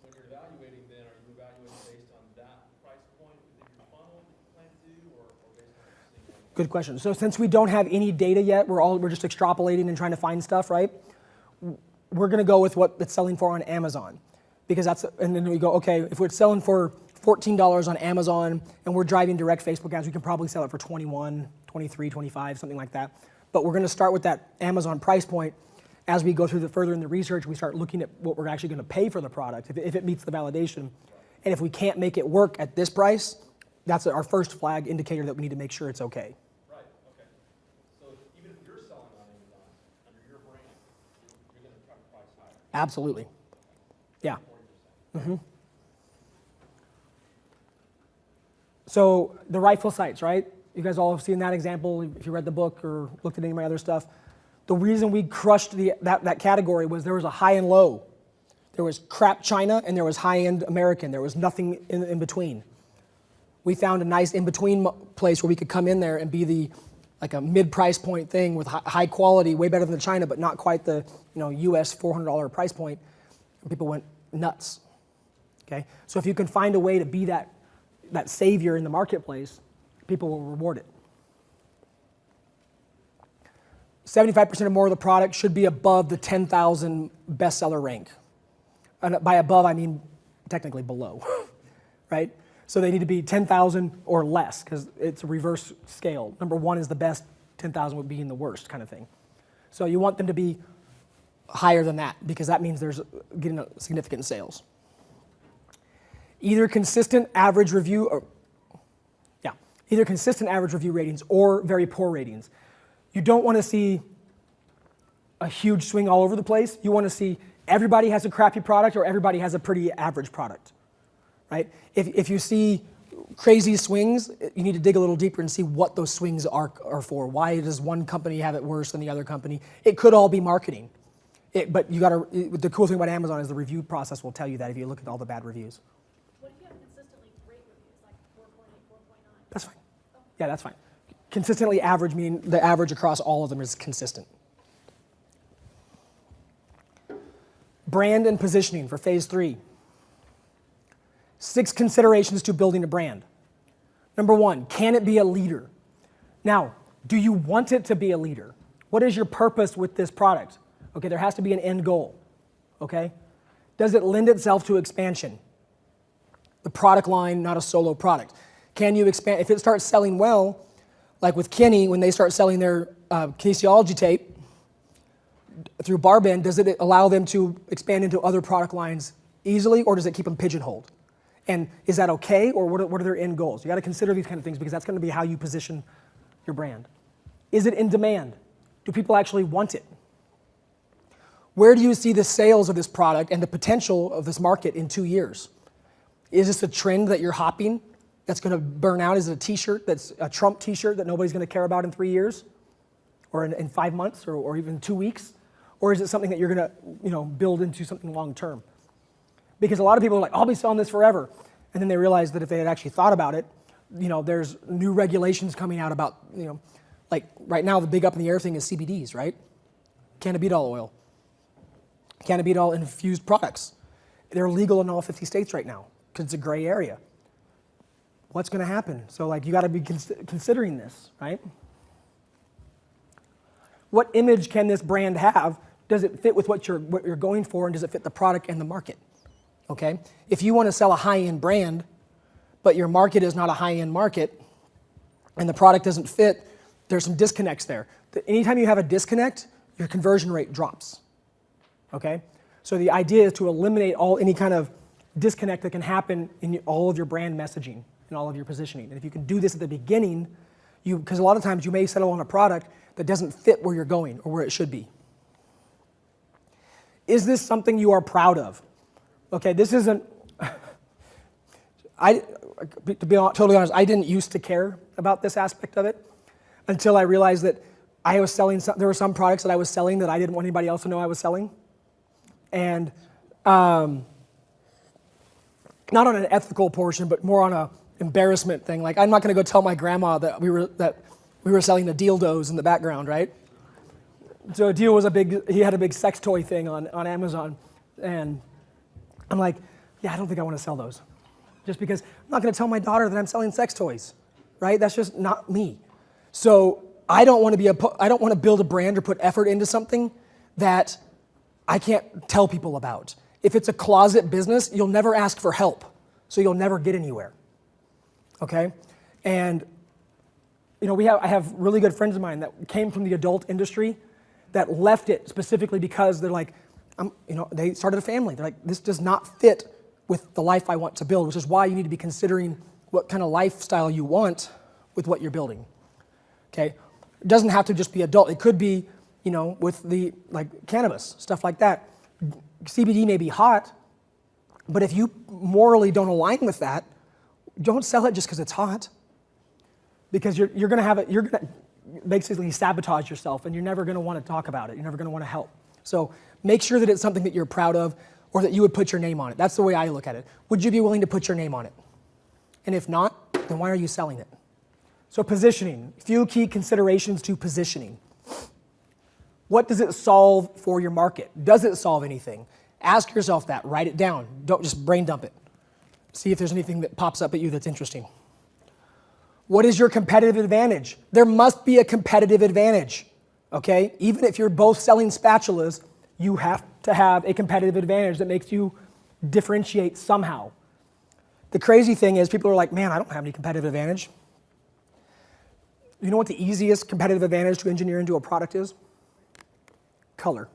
When you're evaluating, then, are you evaluating based on that price point within your funnel that you plan to do, or based on what you're seeing? Good question. So since we don't have any data yet, we're just extrapolating and trying to find stuff, right? We're going to go with what it's selling for on Amazon, because and then we go, okay, if we're selling for $14 on Amazon and we're driving direct Facebook ads, we can probably sell it for 21, 23, 25, something like that. But we're going to start with that Amazon price point. As we go through further in the research, we start looking at what we're actually going to pay for the product, if it meets the validation. And if we can't make it work at this price, that's our first flag indicator that we need to make sure it's okay. Right, okay. So even if you're selling on Amazon under your brand, you're going to try to price higher. Absolutely. Yeah. Mm-hmm. So the rightful sites, right? You guys all have seen that example if you read the book or looked at any of my other stuff. The reason we crushed that category was there was a high and low. There was crap China and there was high-end American. There was nothing in between. We found a nice in-between place where we could come in there and be like a mid-price point thing with high quality, way better than China, but not quite the US $400 price point. And people went nuts. Okay, so if you can find a way to be that savior in the marketplace, people will reward it. 75% or more of the product should be above the 10,000 bestseller rank. And by above, I mean technically below, right? So they need to be 10,000 or less, because it's a reverse scale. Number one is the best, 10,000 would be in the worst kind of thing. So you want them to be higher than that, because that means there's getting a significant sales. Either consistent average review, either consistent average review ratings or very poor ratings. You don't want to see a huge swing all over the place. You want to see everybody has a crappy product or everybody has a pretty average product, right? If you see crazy swings, you need to dig a little deeper and see what those swings are for. Why does one company have it worse than the other company? It could all be marketing. But the cool thing about Amazon is the review process will tell you that if you look at all the bad reviews. What if you have consistently great reviews, like 4.8, 4.9? That's fine. Yeah, that's fine. Consistently average, meaning the average across all of them is consistent. Brand and positioning for phase 3. 6 considerations to building a brand. Number 1, can it be a leader? Now, do you want it to be a leader? What is your purpose with this product? Okay, there has to be an end goal, okay? Does it lend itself to expansion? The product line, not a solo product. Can you expand? If it starts selling well, like with Kenny, when they start selling their kinesiology tape through Barbend, does it allow them to expand into other product lines easily, or does it keep them pigeonholed? And is that okay, or what are their end goals? You got to consider these kind of things, because that's going to be how you position your brand. Is it in demand? Do people actually want it? Where do you see the sales of this product and the potential of this market in 2 years? Is this a trend that you're hopping that's going to burn out? Is it a t-shirt that's a Trump t-shirt that nobody's going to care about in 3 years? Or in 5 months, or even 2 weeks? Or is it something that you're going to build into something long term? Because a lot of people are like, I'll be selling this forever. And then they realize that if they had actually thought about it, there's new regulations coming out about, like right now the big up in the air thing is CBDs, right? Cannabidiol oil. Cannabidiol infused products. They're legal in all 50 states right now because it's a gray area. What's going to happen? So you got to be considering this, right? What image can this brand have? Does it fit with what you're going for, and does it fit the product and the market? Okay? If you want to sell a high-end brand, but your market is not a high-end market, and the product doesn't fit, there's some disconnects there. Anytime you have a disconnect, your conversion rate drops. Okay? So the idea is to eliminate any kind of disconnect that can happen in all of your brand messaging and all of your positioning. And if you can do this at the beginning, because a lot of times you may settle on a product that doesn't fit where you're going or where it should be. Is this something you are proud of? Okay, this isn't, to be totally honest, I didn't used to care about this aspect of it until I realized that there were some products that I was selling that I didn't want anybody else to know I was selling. And not on an ethical portion, but more on a embarrassment thing. Like, I'm not going to go tell my grandma that we were selling the dildos in the background, right? So Deal was he had a big sex toy thing on Amazon, and I'm like, yeah, I don't think I want to sell those, just because I'm not going to tell my daughter that I'm selling sex toys, right? That's just not me. So I don't want to build a brand or put effort into something that I can't tell people about. If it's a closet business, you'll never ask for help, so you'll never get anywhere. Okay? And I have really good friends of mine that came from the adult industry that left it specifically because they're like, they started a family. They're like, this does not fit with the life I want to build, which is why you need to be considering what kind of lifestyle you want with what you're building. Okay? It doesn't have to just be adult. It could be, with the cannabis, stuff like that. CBD may be hot, but if you morally don't align with that, don't sell it just because it's hot. Because you're going to basically sabotage yourself, and you're never going to want to talk about it. You're never going to want to help. So make sure that it's something that you're proud of, or that you would put your name on it. That's the way I look at it. Would you be willing to put your name on it? And if not, then why are you selling it? So positioning, few key considerations to positioning. What does it solve for your market? Does it solve anything? Ask yourself that, write it down. Don't just brain dump it. See if there's anything that pops up at you that's interesting. What is your competitive advantage? There must be a competitive advantage, okay? Even if you're both selling spatulas, you have to have a competitive advantage that makes you differentiate somehow. The crazy thing is people are like, man, I don't have any competitive advantage. You know what the easiest competitive advantage to engineer into a product is? Color.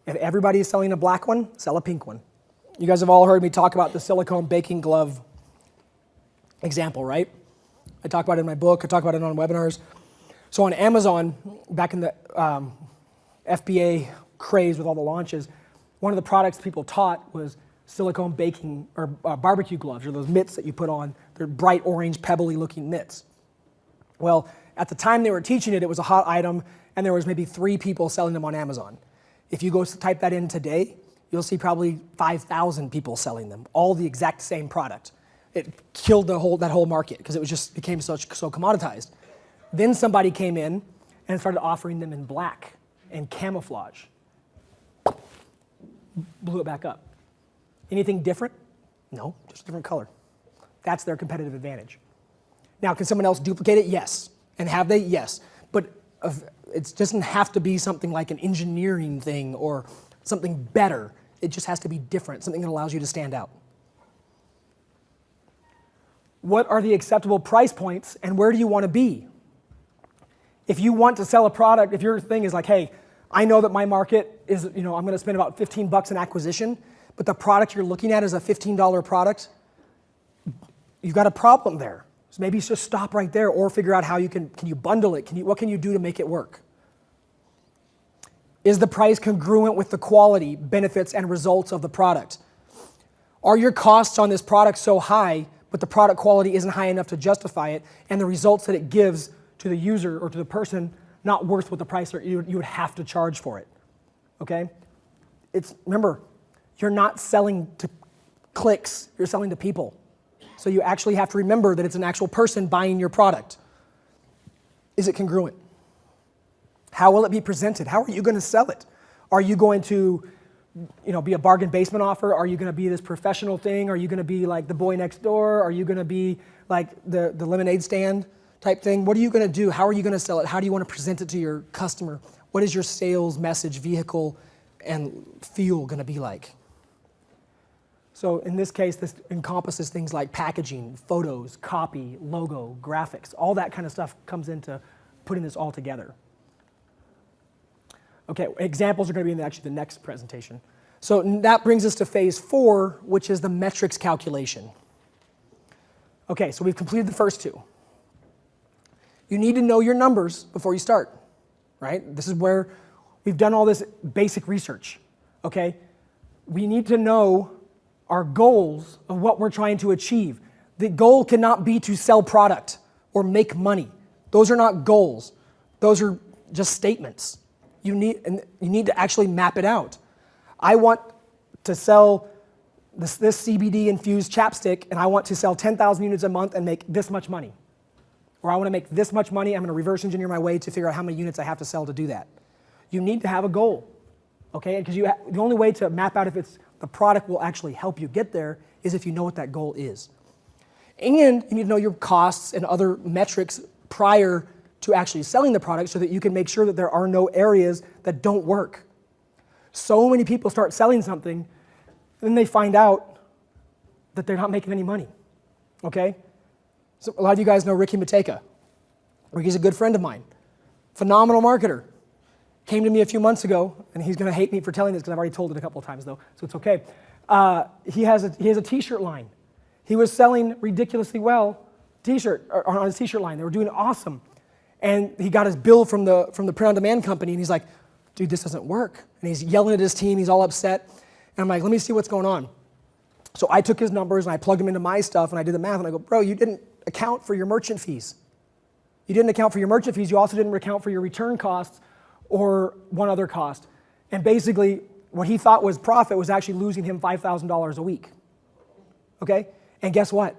If everybody is selling a black one, sell a pink one. You guys have all heard me talk about the silicone baking glove example, right? I talk about it in my book. I talk about it on webinars. So on Amazon, back in the FBA craze with all the launches, one of the products people taught was silicone baking or barbecue gloves, or those mitts that you put on. They're bright orange, pebbly looking mitts. Well, at the time they were teaching it, it was a hot item, and there was maybe 3 people selling them on Amazon. If you go type that in today, you'll see probably 5,000 people selling them, all the exact same product. It killed that whole market because it was just became so commoditized. Then somebody came in and started offering them in black and camouflage. Blew it back up. Anything different? No, just a different color. That's their competitive advantage. Now, can someone else duplicate it? Yes. And have they? Yes. But it doesn't have to be something like an engineering thing or something better. It just has to be different, something that allows you to stand out. What are the acceptable price points, and where do you want to be? If you want to sell a product, if your thing is like, hey, I know that my market is, I'm going to spend about $15 in acquisition, but the product you're looking at is a $15 product, you've got a problem there. So maybe just stop right there, or figure out how you can you bundle it? What can you do to make it work? Is the price congruent with the quality, benefits, and results of the product? Are your costs on this product so high, but the product quality isn't high enough to justify it, and the results that it gives to the user or to the person not worth what the price you would have to charge for it? Okay? Remember, you're not selling to clicks, you're selling to people. So you actually have to remember that it's an actual person buying your product. Is it congruent? How will it be presented? How are you going to sell it? Are you going to be a bargain basement offer? Are you going to be this professional thing? Are you going to be like the boy next door? Are you going to be like the lemonade stand type thing? What are you going to do? How are you going to sell it? How do you want to present it to your customer? What is your sales message, vehicle, and feel going to be like? So in this case, this encompasses things like packaging, photos, copy, logo, graphics. All that kind of stuff comes into putting this all together. Okay, examples are going to be in actually the next presentation. So that brings us to phase 4, which is the metrics calculation. Okay, so we've completed the first 2. You need to know your numbers before you start, right? This is where we've done all this basic research, okay? We need to know our goals of what we're trying to achieve. The goal cannot be to sell product or make money. Those are not goals. Those are just statements. You need to actually map it out. I want to sell this CBD infused chapstick, and I want to sell 10,000 units a month and make this much money. Or I want to make this much money, I'm going to reverse engineer my way to figure out how many units I have to sell to do that. You need to have a goal, okay? Because the only way to map out if the product will actually help you get there is if you know what that goal is. And you need to know your costs and other metrics prior to actually selling the product so that you can make sure that there are no areas that don't work. So many people start selling something, and then they find out that they're not making any money, okay? So a lot of you guys know Ricky Mateka. Ricky's a good friend of mine, phenomenal marketer. Came to me a few months ago, and he's gonna hate me for telling this because I've already told it a couple of times though, so it's okay. He has a t-shirt line. He was selling ridiculously well on his t-shirt line. They were doing awesome. And he got his bill from the print-on-demand company, and he's like, dude, this doesn't work. And he's yelling at his team, he's all upset. And I'm like, let me see what's going on. So I took his numbers and I plugged them into my stuff and I did the math and I go, bro, you didn't account for your merchant fees. You didn't account for your merchant fees, you also didn't account for your return costs or one other cost. And basically, what he thought was profit was actually losing him $5,000 a week. Okay? And guess what?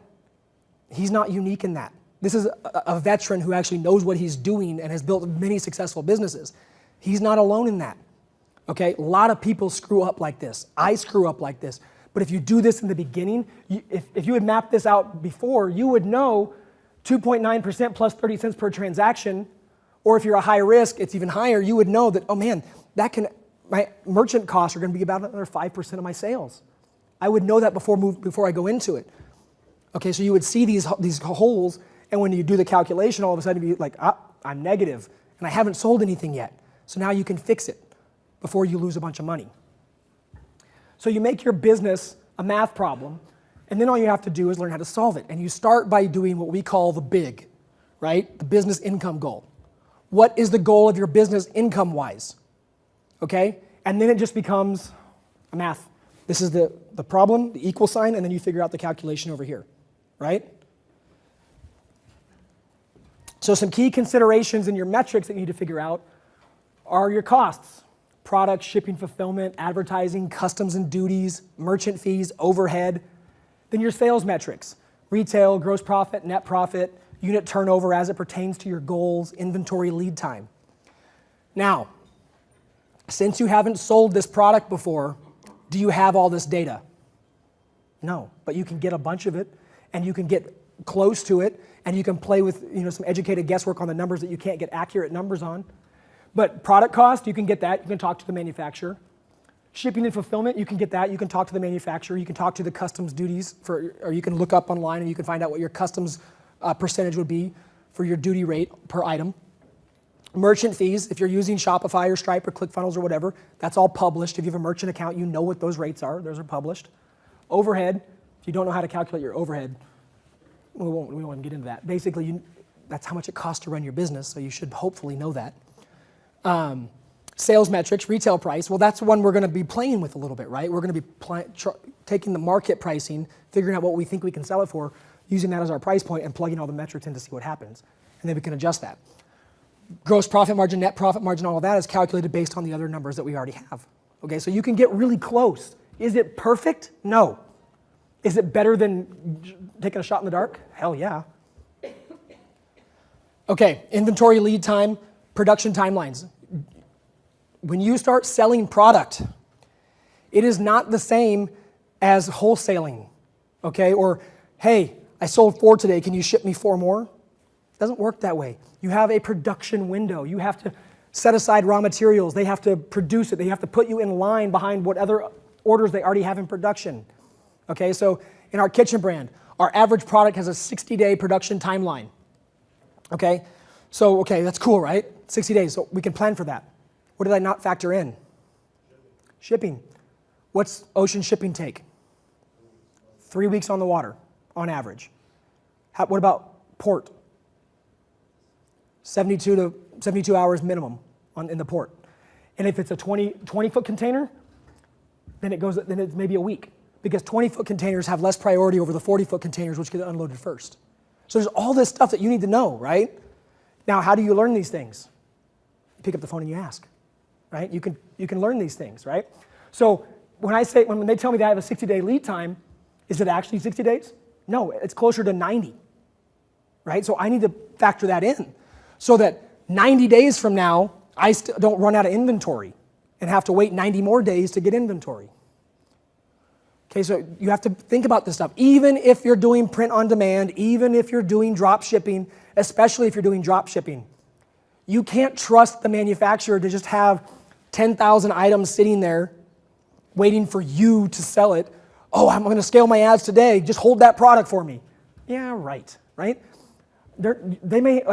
He's not unique in that. This is a veteran who actually knows what he's doing and has built many successful businesses. He's not alone in that. Okay? A lot of people screw up like this. I screw up like this. But if you do this in the beginning, if you had mapped this out before, you would know 2.9% plus 30 cents per transaction, or if you're a high risk, it's even higher, you would know that, oh man, my merchant costs are going to be about another 5% of my sales. I would know that before I go into it. Okay, so you would see these holes, and when you do the calculation, all of a sudden you'd be like, I'm negative, and I haven't sold anything yet. So now you can fix it before you lose a bunch of money. So you make your business a math problem, and then all you have to do is learn how to solve it. And you start by doing what we call the big, right? The business income goal. What is the goal of your business income-wise? Okay? And then it just becomes a math. This is the problem, the equal sign, and then you figure out the calculation over here, right? So some key considerations in your metrics that you need to figure out are your costs. Product, shipping, fulfillment, advertising, customs and duties, merchant fees, overhead. Then your sales metrics, retail, gross profit, net profit, unit turnover as it pertains to your goals, inventory lead time. Now, since you haven't sold this product before, do you have all this data? No, but you can get a bunch of it, and you can get close to it, and you can play with some educated guesswork on the numbers that you can't get accurate numbers on. But product cost, you can get that. You can talk to the manufacturer. Shipping and fulfillment, you can get that. You can talk to the manufacturer. You can talk to the customs duties, or you can look up online and you can find out what your customs percentage would be for your duty rate per item. Merchant fees, if you're using Shopify or Stripe or ClickFunnels or whatever, that's all published. If you have a merchant account, you know what those rates are. Those are published. Overhead, if you don't know how to calculate your overhead, we won't even get into that. Basically, that's how much it costs to run your business, so you should hopefully know that. Sales metrics, retail price, well, that's one we're going to be playing with a little bit, right? We're going to be taking the market pricing, figuring out what we think we can sell it for, using that as our price point and plugging all the metrics in to see what happens. And then we can adjust that. Gross profit margin, net profit margin, all of that is calculated based on the other numbers that we already have. Okay, so you can get really close. Is it perfect? No. Is it better than taking a shot in the dark? Hell yeah. Okay, inventory lead time, production timelines. When you start selling product, it is not the same as wholesaling, okay? Or, hey, I sold 4 today, can you ship me 4 more? It doesn't work that way. You have a production window. You have to set aside raw materials. They have to produce it. They have to put you in line behind what other orders they already have in production. Okay, so in our kitchen brand, our average product has a 60-day production timeline. Okay, so, okay, that's cool, right? 60 days, so we can plan for that. What did I not factor in? Shipping. What's ocean shipping take? 3 weeks on the water, on average. What about port? 72 hours minimum in the port. And if it's a 20-foot container, then it's maybe a week, because 20-foot containers have less priority over the 40-foot containers, which get unloaded first. So there's all this stuff that you need to know, right? Now, how do you learn these things? You pick up the phone and you ask, right? You can learn these things, right? So when they tell me that I have a 60-day lead time, is it actually 60 days? No, it's closer to 90, right? So I need to factor that in so that 90 days from now, I don't run out of inventory and have to wait 90 more days to get inventory. Okay, so you have to think about this stuff. Even if you're doing print on demand, even if you're doing drop shipping, especially if you're doing drop shipping, you can't trust the manufacturer to just have 10,000 items sitting there waiting for you to sell it. Oh, I'm going to scale my ads today. Just hold that product for me. Yeah, right? They may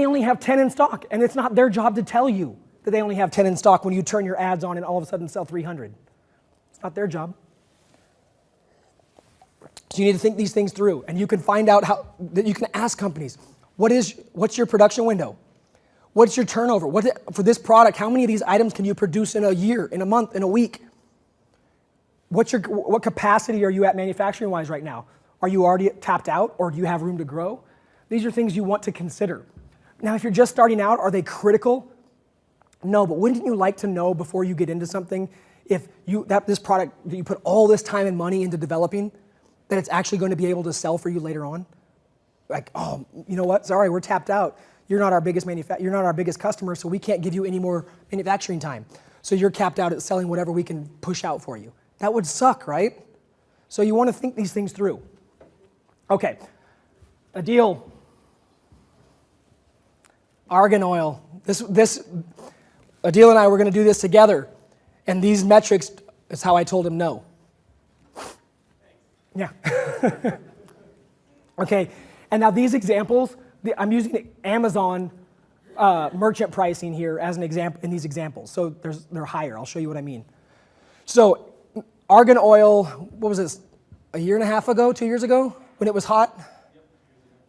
only have 10 in stock, and it's not their job to tell you that they only have 10 in stock when you turn your ads on and all of a sudden sell 300. It's not their job. So you need to think these things through, and you can find out how that you can ask companies, what's your production window? What's your turnover? For this product, how many of these items can you produce in a year, in a month, in a week? What capacity are you at manufacturing-wise right now? Are you already tapped out, or do you have room to grow? These are things you want to consider. Now, if you're just starting out, are they critical? No, but wouldn't you like to know before you get into something if this product that you put all this time and money into developing, that it's actually going to be able to sell for you later on? Like, oh, you know what? Sorry, we're tapped out. You're not our biggest customer, so we can't give you any more manufacturing time. So you're capped out at selling whatever we can push out for you. That would suck, right? So you want to think these things through. Okay, Adil, Argan Oil. Adil and I were going to do this together, and these metrics is how I told him no. Yeah. Okay, and now these examples, I'm using Amazon merchant pricing here as an example in these examples. So they're higher. I'll show you what I mean. So Argan Oil, what was this? A year and a half ago, 2 years ago, when it was hot?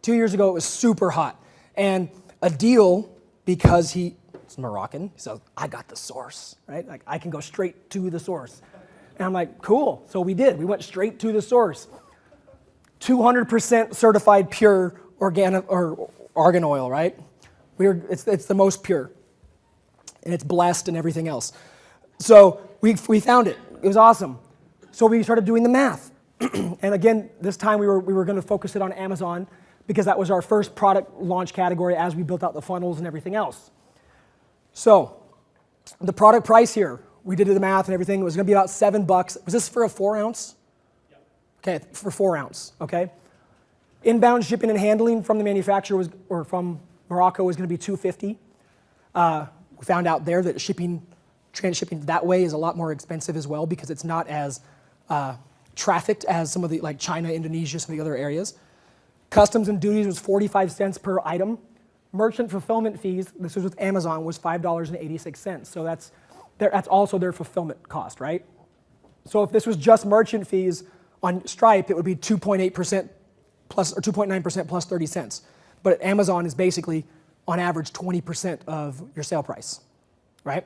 2 years ago, it was super hot. And Adil, because he's Moroccan, he says, I got the source, right? Like, I can go straight to the source. And I'm like, cool. So we did. We went straight to the source. 200% certified pure organic or argan oil, right? It's the most pure, and it's blessed and everything else. So we found it. It was awesome. So we started doing the math, and again, this time we were going to focus it on Amazon because that was our first product launch category as we built out the funnels and everything else. So the product price here, we did the math and everything. It was going to be about $7. Was this for a 4 ounce? Okay, for 4 ounce, okay? Inbound shipping and handling from the manufacturer or from Morocco was going to be $250. We found out there that transshipping that way is a lot more expensive as well because it's not as trafficked as some of the, like China, Indonesia, some of the other areas. Customs and duties was 45 cents per item. Merchant fulfillment fees, this was with Amazon, was $5.86. So that's also their fulfillment cost, right? So if this was just merchant fees on Stripe, it would be 2.8% plus, or 2.9% plus 30 cents. But Amazon is basically, on average, 20% of your sale price, right?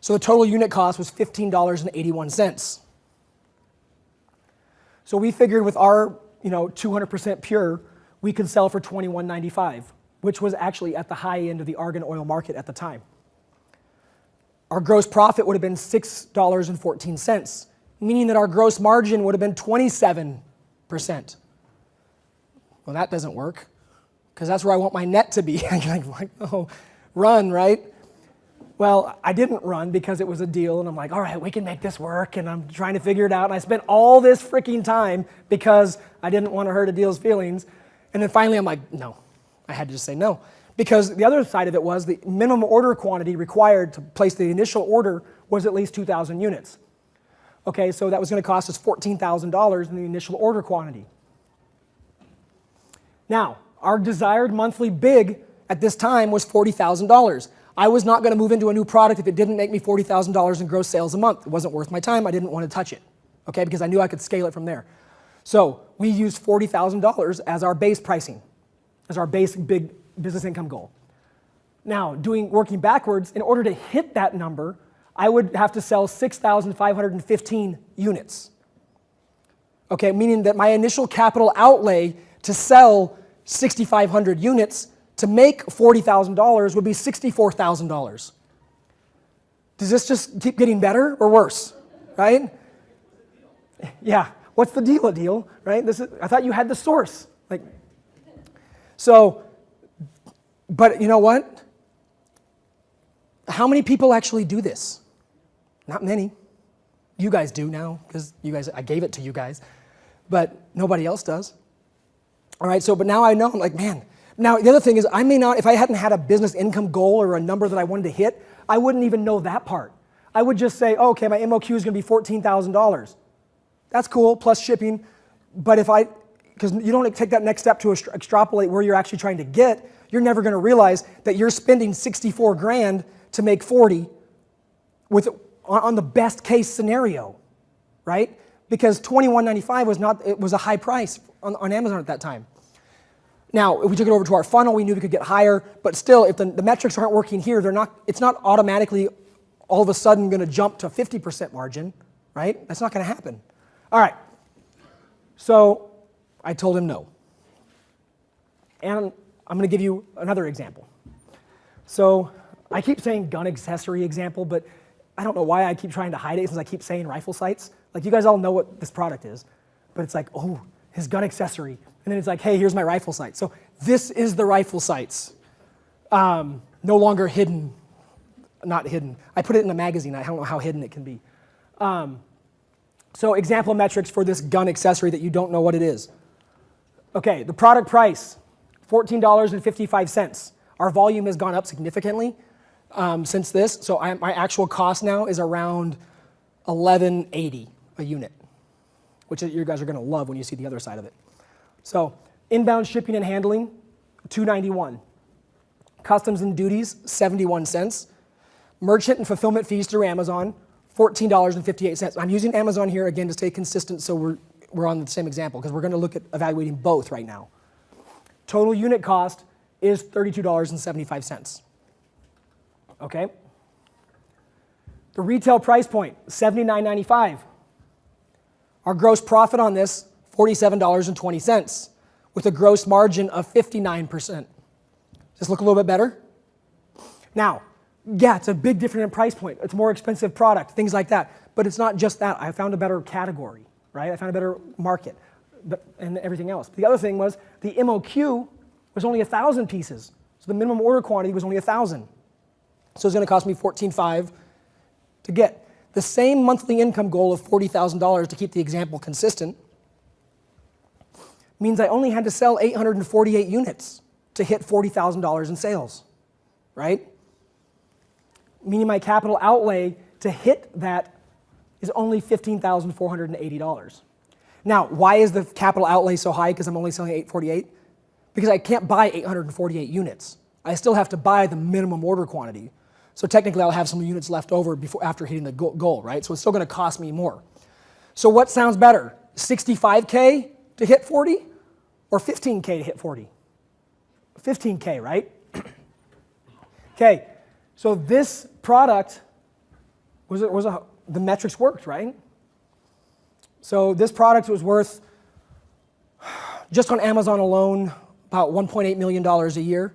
So the total unit cost was $15.81. So we figured with our 200% pure, we could sell for $21.95, which was actually at the high end of the argan oil market at the time. Our gross profit would have been $6.14, meaning that our gross margin would have been 27%. Well, that doesn't work, because that's where I want my net to be. I'm like, oh, run, right? Well, I didn't run because it was a deal, and I'm like, all right, we can make this work, and I'm trying to figure it out, and I spent all this freaking time because I didn't want to hurt Adil's feelings, and then finally I'm like, no. I had to just say no, because the other side of it was the minimum order quantity required to place the initial order was at least 2,000 units. Okay, so that was going to cost us $14,000 in the initial order quantity. Now, our desired monthly big at this time was $40,000. I was not going to move into a new product if it didn't make me $40,000 in gross sales a month. It wasn't worth my time. I didn't want to touch it, okay, because I knew I could scale it from there. So we used $40,000 as our base pricing, as our basic big business income goal. Now, working backwards, in order to hit that number, I would have to sell 6,515 units. Okay, meaning that my initial capital outlay to sell 6,500 units to make $40,000 would be $64,000. Does this just keep getting better or worse, right? Yeah, what's the deal, Adil, right? I thought you had the source. So, but you know what? How many people actually do this? Not many. You guys do now, because I gave it to you guys, but nobody else does. All right, so, but now I know, I'm like, man. Now, the other thing is, I may not, if I hadn't had a business income goal or a number that I wanted to hit, I wouldn't even know that part. I would just say, oh, okay, my MOQ is going to be $14,000. That's cool, plus shipping. But because you don't take that next step to extrapolate where you're actually trying to get, you're never going to realize that you're spending 64 grand to make 40 on the best case scenario, right? Because $21.95 was a high price on Amazon at that time. Now, if we took it over to our funnel, we knew we could get higher, but still, if the metrics aren't working here, it's not automatically all of a sudden going to jump to 50% margin, right? That's not going to happen. All right, so I told him no. And I'm going to give you another example. So I keep saying gun accessory example, but I don't know why I keep trying to hide it since I keep saying rifle sights. Like, you guys all know what this product is, but it's like, oh, his gun accessory. And then it's like, hey, here's my rifle sight. So this is the rifle sights. No longer hidden, not hidden. I put it in a magazine. I don't know how hidden it can be. So example metrics for this gun accessory that you don't know what it is. Okay, the product price, $14.55. Our volume has gone up significantly since this. So my actual cost now is around $11.80 a unit, which you guys are going to love when you see the other side of it. So inbound shipping and handling, $2.91. Customs and duties, 71 cents. Merchant and fulfillment fees through Amazon, $14.58. I'm using Amazon here again to stay consistent so we're on the same example because we're going to look at evaluating both right now. Total unit cost is $32.75. Okay? The retail price point, $79.95. Our gross profit on this, $47.20, with a gross margin of 59%. Does this look a little bit better? Now, yeah, it's a big difference in price point. It's a more expensive product, things like that. But it's not just that. I found a better category, right? I found a better market and everything else. The other thing was the MOQ was only 1,000 pieces. So the minimum order quantity was only 1,000. So it's going to cost me $14.5 to get. The same monthly income goal of $40,000 to keep the example consistent means I only had to sell 848 units to hit $40,000 in sales, right? Meaning my capital outlay to hit that is only $15,480. Now, why is the capital outlay so high? Because I'm only selling 848? Because I can't buy 848 units. I still have to buy the minimum order quantity. So technically, I'll have some units left over after hitting the goal, right? So it's still going to cost me more. So what sounds better, 65K to hit 40 or 15K to hit 40? 15K, right? Okay, so this product the metrics worked, right? So this product was worth, just on Amazon alone, about $1.8 million a year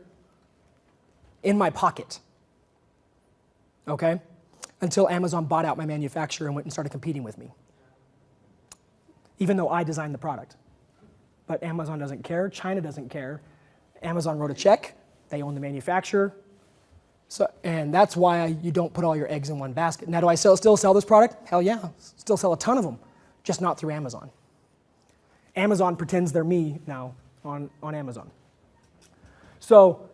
in my pocket. Okay? Until Amazon bought out my manufacturer and went and started competing with me. Even though I designed the product. But Amazon doesn't care, China doesn't care. Amazon wrote a check, they own the manufacturer. So, and that's why you don't put all your eggs in one basket. Now, do I still sell this product? Hell yeah, still sell a ton of them, just not through Amazon. Amazon pretends they're me now on Amazon. So,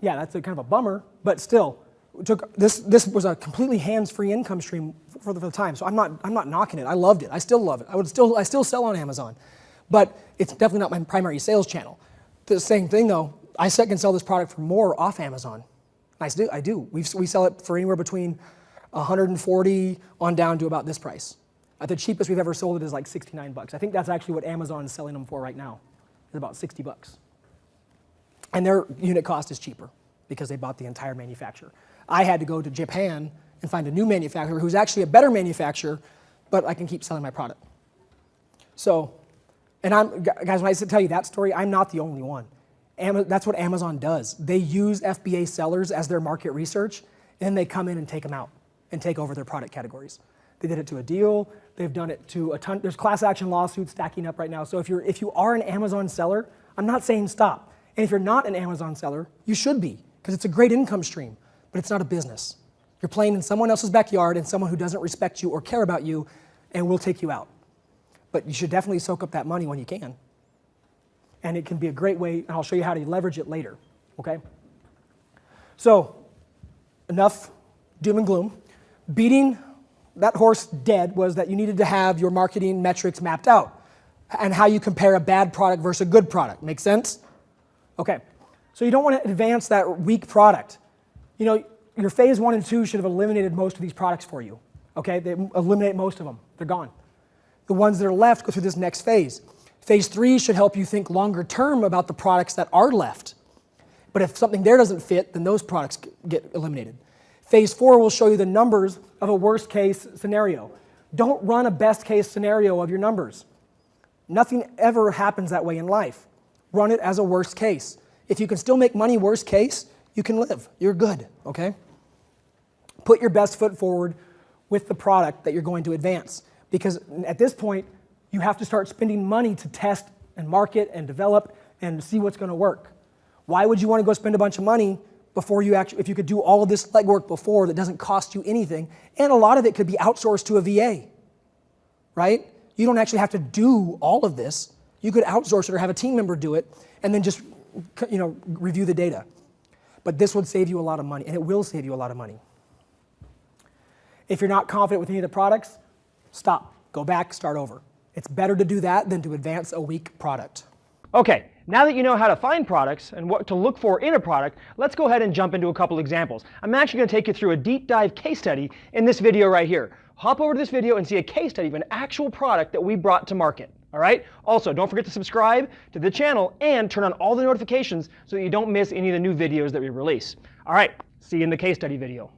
yeah, that's kind of a bummer, but still, this was a completely hands-free income stream for the time. So I'm not knocking it. I loved it. I still love it. I still sell on Amazon, but it's definitely not my primary sales channel. The same thing though, I can sell this product for more off Amazon. I do. We sell it for anywhere between 140 on down to about this price. At the cheapest we've ever sold it is like 69 bucks. I think that's actually what Amazon is selling them for right now. It's about 60 bucks. And their unit cost is cheaper because they bought the entire manufacturer. I had to go to Japan and find a new manufacturer who's actually a better manufacturer, but I can keep selling my product. So, and guys, when I tell you that story, I'm not the only one. That's what Amazon does. They use FBA sellers as their market research, and then they come in and take them out and take over their product categories. They did it to a deal. They've done it to a ton. There's class action lawsuits stacking up right now. So if you are an Amazon seller, I'm not saying stop. And if you're not an Amazon seller, you should be, because it's a great income stream, but it's not a business. You're playing in someone else's backyard and someone who doesn't respect you or care about you and will take you out. But you should definitely soak up that money when you can. And it can be a great way, and I'll show you how to leverage it later, okay? So, enough doom and gloom. Beating that horse dead was that you needed to have your marketing metrics mapped out and how you compare a bad product versus a good product. Make sense? Okay, so you don't want to advance that weak product. You know, your phase 1 and 2 should have eliminated most of these products for you, okay? They eliminate most of them, they're gone. The ones that are left go through this next phase. Phase 3 should help you think longer term about the products that are left. But if something there doesn't fit, then those products get eliminated. Phase 4 will show you the numbers of a worst case scenario. Don't run a best case scenario of your numbers. Nothing ever happens that way in life. Run it as a worst case. If you can still make money worst case, you can live. You're good, okay? Put your best foot forward with the product that you're going to advance. Because at this point, you have to start spending money to test and market and develop and see what's going to work. Why would you want to go spend a bunch of money before you actually, if you could do all of this legwork before that doesn't cost you anything? And a lot of it could be outsourced to a VA, right? You don't actually have to do all of this. You could outsource it or have a team member do it and then just, you know, review the data. But this would save you a lot of money, and it will save you a lot of money. If you're not confident with any of the products, stop, go back, start over. It's better to do that than to advance a weak product. Okay, now that you know how to find products and what to look for in a product, let's go ahead and jump into a couple examples. I'm actually going to take you through a deep dive case study in this video right here. Hop over to this video and see a case study of an actual product that we brought to market. All right? Also, don't forget to subscribe to the channel and turn on all the notifications so that you don't miss any of the new videos that we release. All right, see you in the case study video.